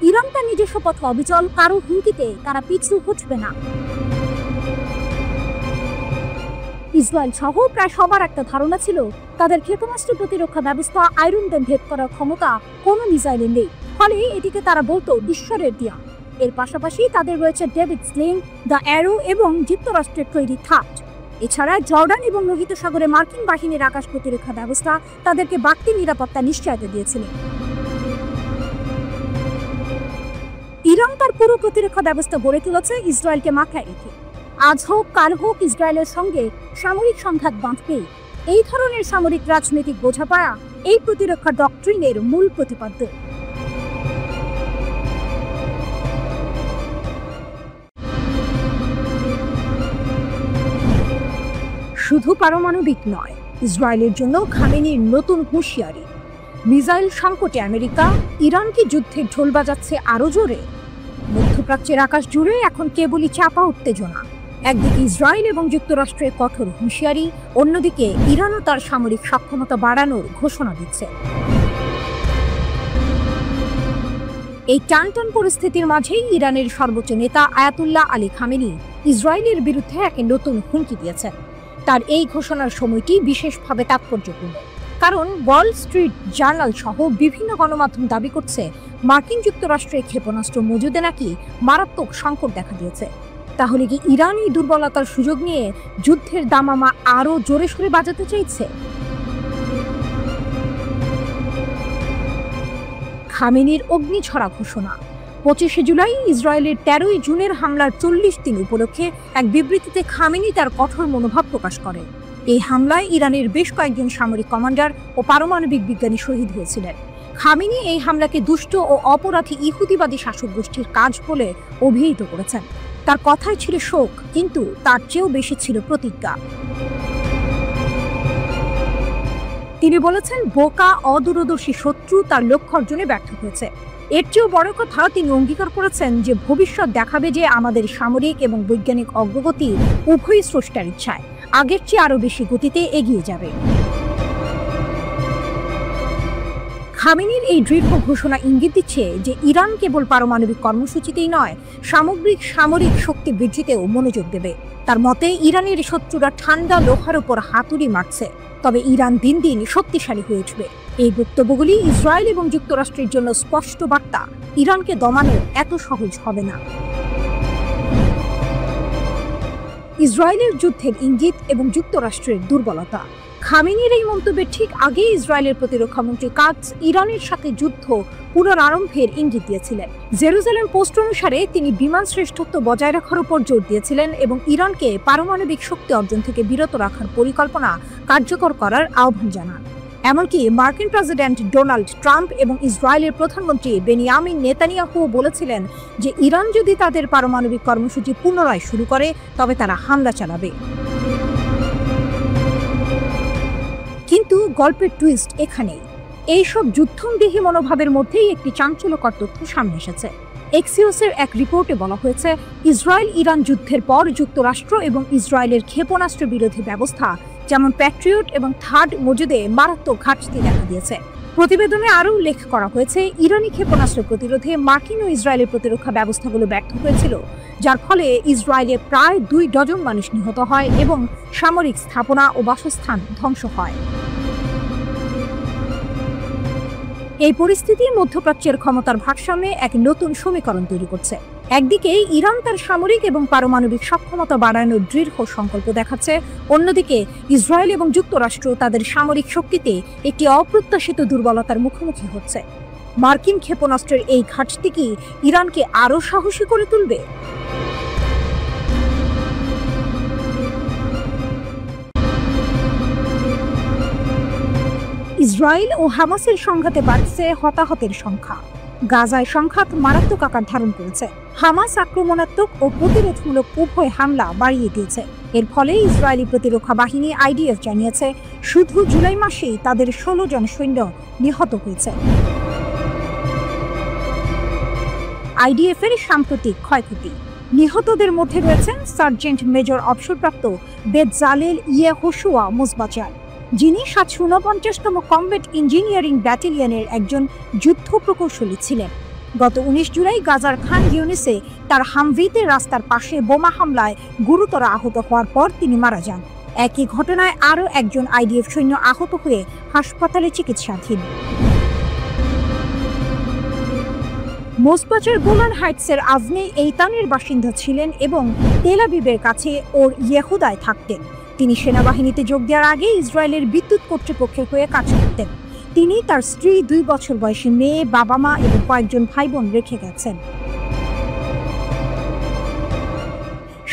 Speaker 2: ইরান তার নিজস্ব পথে অবিচল, কারো হুমকিতে তারা পিছু হটবে না। ইসরায়েল সহ প্রায় সবার একটা ধারণা ছিল তাদের ক্ষেপণাস্ত্র প্রতিরক্ষা ব্যবস্থা আয়রন ডোম ভেদ করার ক্ষমতা কোনো মিসাইলের নেই, ফলে এটিকে তারা বলতো ঈশ্বরের দেয়া। এর পাশাপাশি তাদের রয়েছে ডেভিড স্লিং, দ্য অ্যারো এবং যুক্তরাষ্ট্রের তৈরি থাট। এছাড়া জর্ডান এবং লোহিত সাগরে মার্কিন বাহিনীর আকাশ প্রতিরক্ষা ব্যবস্থা তাদেরকে বাড়তি নিরাপত্তা নিশ্চয়তা দিয়েছিল। ইরান তার পুরো প্রতিরক্ষা ব্যবস্থা গড়ে তুলেছে ইসরায়েলকে মাথায় রেখে। আজ হোক কাল হোক ইসরায়েলের সঙ্গে সামরিক সংঘাত বাঁধবেই। এই ধরনের সামরিক রাজনৈতিক বোঝাপড়া এই প্রতিরক্ষা ডক্ট্রিনের মূল প্রতিপাদ্য।
Speaker 1: শুধু পারমাণবিক নয়, ইসরায়েলের জন্য খামেনির নতুন হুঁশিয়ারি। মিসাইল সংকটে আমেরিকা, ইরান কি যুদ্ধের ঢোল বাজাচ্ছে আরো জোরে? মধ্যপ্রাচ্যের আকাশ জুড়ে এখন কেবলই চাপা উত্তেজনা। একদিকে ইসরায়েল এবং যুক্তরাষ্ট্রের কঠোর হুঁশিয়ারি, অন্যদিকে ইরানও তার সামরিক সক্ষমতা বাড়ানোর ঘোষণা দিচ্ছে। এই টানটান পরিস্থিতির মাঝেই ইরানের সর্বোচ্চ নেতা আয়াতুল্লাহ আলী খামেনি ইসরায়েলের বিরুদ্ধে এক নতুন হুমকি দিয়েছেন। তার এই ঘোষণার সময়টি বিশেষভাবে তাৎপর্যপূর্ণ, কারণ ওয়াল স্ট্রিট জার্নাল সহ বিভিন্ন গণমাধ্যম দাবি করছে মার্কিন যুক্তরাষ্ট্রের ক্ষেপণাস্ত্র মজুদে নাকি মারাত্মক সংকট দেখা দিয়েছে। তাহলে কি ইরান এই দুর্বলতার সুযোগ নিয়ে যুদ্ধের দামামা আরও জোরে সোরে বাজাতে চাইছে? খামেনির অগ্নিছড়া ঘোষণা। 25শে জুলাই ইসরায়েলের 13ই জুনের হামলার 40 দিন উপলক্ষে এক বিবৃতিতে খামেনি তার কঠোর মনোভাব প্রকাশ করেন। এই হামলায় ইরানের বেশ কয়েকজন সামরিক কমান্ডার ও পারমাণবিক বিজ্ঞানী শহীদ হয়েছিলেন। খামেনি এই হামলাকে দুষ্ট ও অপরাধী ইহুদিবাদী শাসক গোষ্ঠীর কাজ বলে অভিহিত করেছেন। তার কথায় ছিল শোক, কিন্তু তার চেয়েও বেশি ছিল প্রতিজ্ঞা। তিনি বলেছেন, বোকা অদূরদর্শী শত্রু তার লক্ষ্য অর্জনে ব্যর্থ হয়েছে। এর চেয়েও বড় কথা, তিনি অঙ্গীকার করেছেন যে ভবিষ্যৎ দেখাবে যে আমাদের সামরিক এবং বৈজ্ঞানিক অগ্রগতি উভয় স্রষ্টার ইচ্ছায় আগের চেয়ে আরও বেশি গতিতে এগিয়ে যাবে। খামেনির এই দৃঢ় ঘোষণা ইঙ্গিত দিচ্ছে যে ইরান কেবল পারমাণবিক কর্মসূচিতেই নয়, সামগ্রিক সামরিক শক্তি বৃদ্ধিতেও মনোযোগ দেবে। তার মতে, ইরানের শত্রুরা ঠান্ডা লোহার উপর হাতুড়ি মারছে, তবে ইরান দিন দিন শক্তিশালী হয়ে উঠবে। এই বক্তব্যগুলি ইসরায়েল এবং যুক্তরাষ্ট্রের জন্য স্পষ্ট বার্তা, ইরানকে দমানো এত সহজ হবে না। ইসরায়েলের যুদ্ধের ইঙ্গিত এবং যুক্তরাষ্ট্রের দুর্বলতা। খামেনির এই মন্তব্যের ঠিক আগে ইসরায়েলের প্রতিরক্ষামন্ত্রী কাটস ইরানের সাথে যুদ্ধ পুনরারম্ভের ইঙ্গিত দিয়েছিলেন। জেরুজালেম পোস্ট অনুসারে তিনি বিমান শ্রেষ্ঠত্ব বজায় রাখার উপর জোর দিয়েছিলেন এবং ইরানকে পারমাণবিক শক্তি অর্জন থেকে বিরত রাখার পরিকল্পনা কার্যকর করার আহ্বান জানান। এমনকি মার্কিন প্রেসিডেন্ট ডোনাল্ড ট্রাম্প এবং ইসরায়েলের প্রধানমন্ত্রী বেনিয়ামিন নেতানিয়াহু বলেছিলেন যে ইরান যদি তাদের পারমাণবিক কর্মসূচি পুনরায় শুরু করে তবে তারা হামলা চালাবে। কিন্তু গল্পের টুইস্ট এখানেই। এইসব যুদ্ধংদেহী মনোভাবের মধ্যেই একটি চাঞ্চল্যকর তথ্য সামনে এসেছে। এক্সিওসের এক রিপোর্টে বলা হয়েছে, ইসরায়েল ইরান যুদ্ধের পর যুক্তরাষ্ট্র এবং ইসরায়েলের ক্ষেপণাস্ত্র বিরোধী ব্যবস্থা যেমন প্যাট্রিয়ট এবং থার্ড মজুদে মারাত্মক ঘাটতি দেখা দিয়েছে।
Speaker 2: প্রতিবেদনে আরও উল্লেখ করা হয়েছে, ইরানি ক্ষেপণাস্ত্র প্রতিরোধে মার্কিন ও ইসরায়েলের প্রতিরক্ষা ব্যবস্থাগুলো ব্যর্থ হয়েছিল, যার ফলে ইসরায়েলে প্রায় 2 ডজন মানুষ নিহত হয় এবং সামরিক স্থাপনা ও বাসস্থান ধ্বংস হয়। এই পরিস্থিতি মধ্যপ্রাচ্যের ক্ষমতার ভারসাম্যে এক নতুন সমীকরণ তৈরি করছে। একদিকে ইরান তার সামরিক এবং পারমাণবিক সক্ষমতা বাড়ানোর দৃঢ় সংকল্প দেখাচ্ছে, অন্যদিকে ইসরায়েল এবং যুক্তরাষ্ট্র তাদের সামরিক শক্তিতে একটি অপ্রত্যাশিত দুর্বলতার মুখোমুখি হচ্ছে। মার্কিন ক্ষেপণাস্ত্রের এই ঘাটতি কি ইরানকে আরও সাহসী করে তুলবে? ইসরায়েল ও হামাসের সংঘাতে বাড়ছে হতাহতের সংখ্যা। গাজায় সংঘাত মারাত্মক আকার ধারণ করেছে। হামাস আক্রমণাত্মক ও প্রতিরোধমূলক উভয় হামলা বাড়িয়ে দিয়েছে। এর ফলে ইসরায়েলি প্রতিরক্ষা বাহিনী আইডিএফ জানিয়েছে, শুধু জুলাই মাসেই তাদের 16 জন সৈন্য নিহত হয়েছে। আইডিএফ এর সাম্প্রতিক ক্ষয়ক্ষতি: নিহতদের মধ্যে রয়েছেন সার্জেন্ট মেজর অবসরপ্রাপ্ত বেতজালেল ইয়েহোশুয়া মুজবাচার, যিনি 749তম কমব্যাট ইঞ্জিনিয়ারিং ব্যাটালিয়নের একজন যুদ্ধ প্রকৌশলী ছিলেন। গত 19 জুলাই গাজার খান ইউনিসে তার হামভিতে রাস্তার পাশে বোমা হামলায় গুরুতর আহত হওয়ার পর তিনি মারা যান। একই ঘটনায় আরও একজন আইডিএফ সৈন্য আহত হয়ে হাসপাতালে চিকিৎসাধীন। মোসবাচার গোলান হাইটসের আজনে এইতানের বাসিন্দা ছিলেন এবং তেল আবিবের কাছে ওর ইয়েহুদায় থাকতেন। তিনি সেনাবাহিনীতে যোগ দেওয়ার আগে ইসরায়েলের বিদ্যুৎ কর্তৃপক্ষের হয়ে কাজ করতেন। তিনি তার স্ত্রী, 2 বছর বয়সী মেয়ে, বাবা মা এবং কয়েকজন ভাই বোন রেখে গেছেন।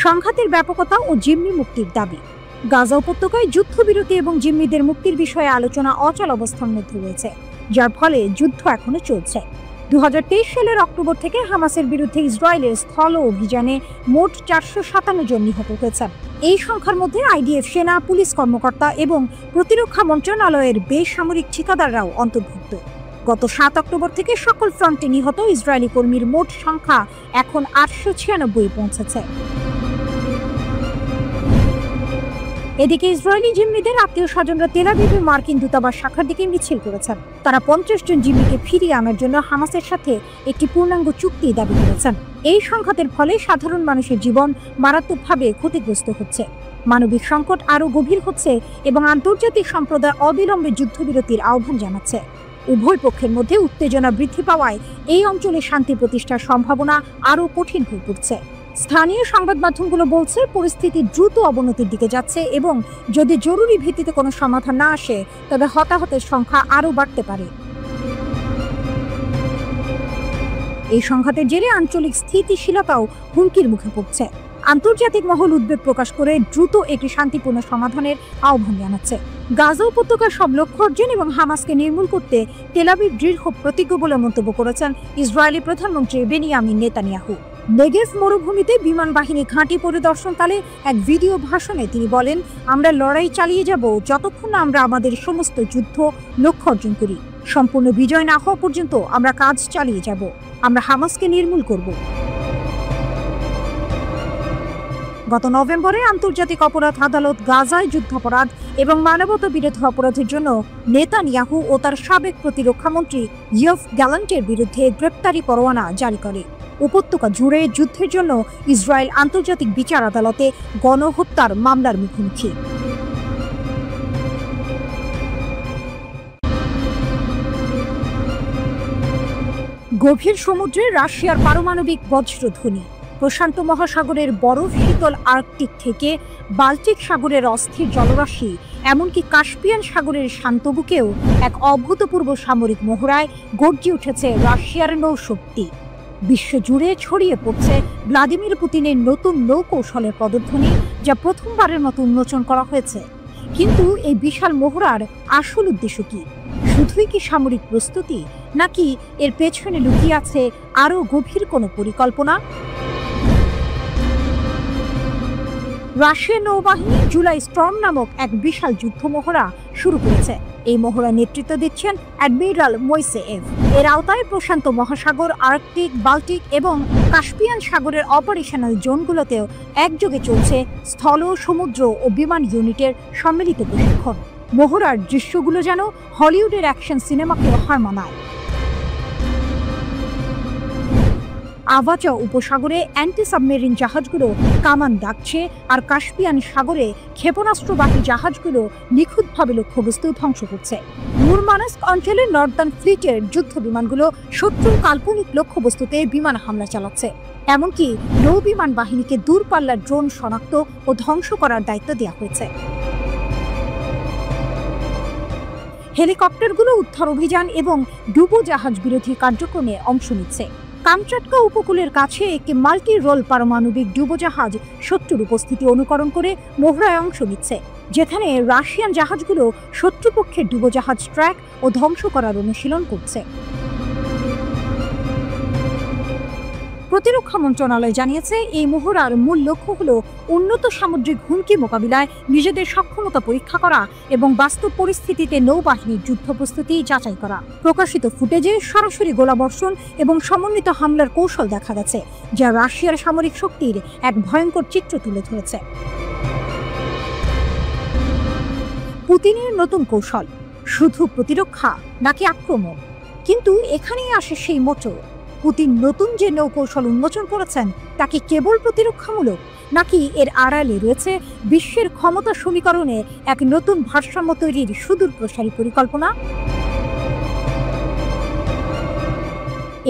Speaker 2: সংঘাতের ব্যাপকতা ও জিম্মি মুক্তির দাবি: গাজা উপত্যকায় যুদ্ধবিরতি এবং জিম্মিদের মুক্তির বিষয়ে আলোচনা অচল অবস্থার মধ্যে রয়েছে, যার ফলে যুদ্ধ এখনো চলছে। 2023 সালের অক্টোবর থেকে হামাসের বিরুদ্ধে ইসরায়েলের স্থল অভিযানে মোট 457 জন নিহত হয়েছেন। এই সংখ্যার মধ্যে আইডিএফ সেনা, পুলিশ কর্মকর্তা এবং প্রতিরক্ষা মন্ত্রণালয়ের বেসামরিক ঠিকাদাররাও অন্তর্ভুক্ত। গত 7 অক্টোবর থেকে সকল ফ্রন্টে নিহত ইসরায়েলি কর্মীর মোট সংখ্যা এখন 896 পৌঁছেছে। এদিকে ইসরায়েলি জিম্মিদের আত্মীয় স্বজনরা তেল আবিবে মার্কিন দূতাবাস শাখার দিকে মিছিল করেছেন। তারা 50 জন জিম্মিকে ফিরিয়ে আনার জন্য হামাসের সাথে একটি পূর্ণাঙ্গ চুক্তি দাবি করেছেন। এই সংঘাতের ফলে সাধারণ মানুষের জীবন মারাত্মকভাবে ক্ষতিগ্রস্ত হচ্ছে, মানবিক সংকট আরও গভীর হচ্ছে এবং আন্তর্জাতিক সম্প্রদায় অবিলম্বে যুদ্ধবিরতির আহ্বান জানাচ্ছে। উভয় পক্ষের মধ্যে উত্তেজনা বৃদ্ধি পাওয়ায় এই অঞ্চলে শান্তি প্রতিষ্ঠার সম্ভাবনা আরও কঠিন হয়ে পড়ছে। স্থানীয় সংবাদ মাধ্যমগুলো বলছে, পরিস্থিতি দ্রুত অবনতির দিকে যাচ্ছে এবং যদি জরুরি ভিত্তিতে কোনো সমাধান না আসে তবে হতাহতের সংখ্যা আরও বাড়তে পারে। এই সংঘাতের জেরে আঞ্চলিক স্থিতিশীলতাও হুমকির মুখে পড়ছে। আন্তর্জাতিক মহল উদ্বেগ প্রকাশ করে দ্রুত একটি শান্তিপূর্ণ সমাধানের আহ্বান জানাচ্ছে। গাজা উপত্যকার সব লক্ষ্য অর্জন এবং হামাসকে নির্মূল করতে তেল আবিব দৃঢ় প্রতিজ্ঞ বলে মন্তব্য করেছেন ইসরায়েলি প্রধানমন্ত্রী বেনিয়ামিন নেতানিয়াহু। নেগেভ মরুভূমিতে বিমান বাহিনী ঘাঁটি পরিদর্শনকালে এক ভিডিও ভাষণে তিনি বলেন, আমরা লড়াই চালিয়ে যাব যতক্ষণ না আমরা আমাদের সমস্ত যুদ্ধ লক্ষ্য অর্জন করি। সম্পূর্ণ বিজয় না হওয়া পর্যন্ত আমরা কাজ চালিয়ে যাব। আমরা হামাসকে নির্মূল করব। গত নভেম্বরে আন্তর্জাতিক অপরাধ আদালত গাজায় যুদ্ধাপরাধ এবং মানবতা বিরোধী অপরাধের জন্য নেতানিয়াহু ও তার সাবেক প্রতিরক্ষামন্ত্রী ইয়োভ গ্যালান্টের বিরুদ্ধে গ্রেপ্তারি পরোয়ানা জারি করে। উপত্যকা জুড়ে যুদ্ধের জন্য ইসরায়েল আন্তর্জাতিক বিচার আদালতে গণহত্যার মামলার মুখোমুখি। গভীর সমুদ্রে রাশিয়ার পারমাণবিক বজ্রধ্বনি। প্রশান্ত মহাসাগরের বরফ শীতল আর্কটিক থেকে বাল্টিক সাগরের অস্থির জলরাশি, এমনকি কাস্পিয়ান সাগরের শান্ত বুকেও এক অভূতপূর্ব সামরিক মহড়ায় গর্জে উঠেছে রাশিয়ার নৌশক্তি। বিশ্বজুড়ে ছড়িয়ে পড়ছে ভ্লাদিমির পুতিনের নতুন নৌকৌশলের পদধ্বনি, যা প্রথমবারের মতো উন্মোচন করা হয়েছে। কিন্তু এই বিশাল মহড়ার আসল উদ্দেশ্য কি? শুধুই কি সামরিক প্রস্তুতি, নাকি এর পেছনে লুকিয়ে আছে আরও গভীর কোনো পরিকল্পনা? রাশিয়ার নৌবাহিনী জুলাই স্টর্ম নামক এক বিশাল যুদ্ধ মহড়া শুরু করেছে। এই মহড়া নেতৃত্ব দিচ্ছেন অ্যাডমিরাল মোইসেয়েভ। এর আওতায় প্রশান্ত মহাসাগর, আর্কটিক, বাল্টিক এবং কাস্পিয়ান সাগরের অপারেশনাল জোনগুলোতেও একযোগে চলছে স্থল, সমুদ্র ও বিমান ইউনিটের সম্মিলিত প্রশিক্ষণ। মহড়ার দৃশ্যগুলো যেন হলিউডের অ্যাকশন সিনেমাকেও হার মানায়। আভাচা উপসাগরে অ্যান্টি সাবমেরিন জাহাজগুলো কামান দাগছে, আর কাস্পিয়ান সাগরে ক্ষেপণাস্ত্রবাহী জাহাজগুলো নিখুঁতভাবে লক্ষ্যবস্তু ধ্বংস করছে। মুরমানস্ক অঞ্চলের নর্দার্ন ফ্লিটের যুদ্ধ বিমানগুলো শত্রুর কাল্পনিক লক্ষ্যবস্তুতে বিমান হামলা চালাচ্ছে। এমনকি নৌ বিমান বাহিনীকে দূরপাল্লার ড্রোন শনাক্ত ও ধ্বংস করার দায়িত্ব দেওয়া হয়েছে। হেলিকপ্টারগুলো উদ্ধার অভিযান এবং ডুবোজাহাজ বিরোধী কার্যক্রমে অংশ নিচ্ছে। কামচাটকা উপকূলের কাছে একটি মাল্টি রোল পারমাণবিক ডুবোজাহাজ শত্রুর উপস্থিতি অনুকরণ করে মহড়ায় অংশ নিচ্ছে, যেখানে রাশিয়ান জাহাজগুলো শত্রুপক্ষের ডুবোজাহাজ ট্র্যাক ও ধ্বংস করার অনুশীলন করছে। প্রতিরক্ষা মন্ত্রণালয় জানিয়েছে, এই মহড়ার মূল লক্ষ্য হল উন্নত সামুদ্রিক হুমকি মোকাবিলায় নিজেদের সক্ষমতা পরীক্ষা করা এবং বাস্তব পরিস্থিতিতে নৌবাহিনীর যুদ্ধ প্রস্তুতি যাচাই করা। প্রকাশিত ফুটেজে সরাসরি গোলাবর্ষণ এবং সমন্বিত হামলার কৌশল দেখা গেছে, যা রাশিয়ার সামরিক শক্তির এক ভয়ঙ্কর চিত্র তুলে ধরেছে। পুতিনের নতুন কৌশল শুধু প্রতিরক্ষা নাকি আক্রমণ? কিন্তু এখানেই আসে সেই মোচড়। পুতিন নতুন যে নৌকৌশল উন্মোচন করেছেন তা কি কেবল প্রতিরক্ষামূলক, নাকি এর আড়ালে রয়েছে বিশ্বের ক্ষমতা সমীকরণে এক নতুন ভারসাম্য তৈরির সুদূর প্রসারী পরিকল্পনা?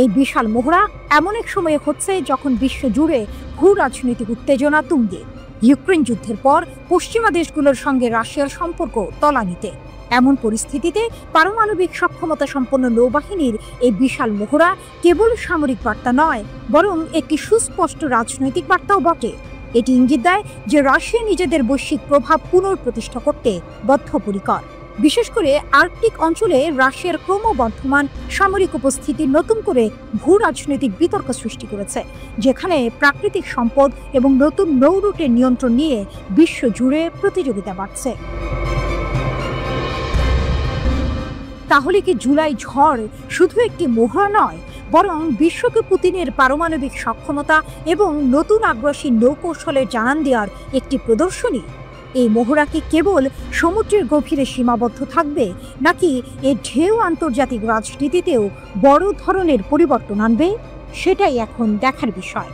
Speaker 2: এই বিশাল মহড়া এমন এক সময়ে হচ্ছে যখন বিশ্ব জুড়ে ভূ রাজনৈতিক উত্তেজনা তুঙ্গে। ইউক্রেন যুদ্ধের পর পশ্চিমা দেশগুলোর সঙ্গে রাশিয়ার সম্পর্ক তলানিতে। এমন পরিস্থিতিতে পারমাণবিক সক্ষমতা সম্পন্ন নৌবাহিনীর এই বিশাল মহড়া কেবল সামরিক বার্তা নয়, বরং একটি সুস্পষ্ট রাজনৈতিক বার্তাও বটে। এটি ইঙ্গিত দেয় যে রাশিয়া নিজেদের বৈশ্বিক প্রভাব পুনঃপ্রতিষ্ঠা করতে বদ্ধপরিকর। বিশেষ করে আর্কটিক অঞ্চলে রাশিয়ার ক্রমবর্ধমান সামরিক উপস্থিতি নতুন করে ভূ রাজনৈতিক বিতর্ক সৃষ্টি করেছে, যেখানে প্রাকৃতিক সম্পদ এবং নতুন নৌ রুটের নিয়ন্ত্রণ নিয়ে বিশ্ব জুড়ে প্রতিযোগিতা বাড়ছে। তাহলে কি জুলাই ঝড় শুধু একটি মহড়া নয়, বরং বিশ্বকে পুতিনের পারমাণবিক সক্ষমতা এবং নতুন আগ্রাসী নৌকৌশলের জানান দেওয়ার একটি প্রদর্শনী? এই মহড়া কি কেবল সমুদ্রের গভীরে সীমাবদ্ধ থাকবে, নাকি এর ঢেউ আন্তর্জাতিক রাজনীতিতেও বড় ধরনের পরিবর্তন আনবে? সেটাই এখন দেখার বিষয়।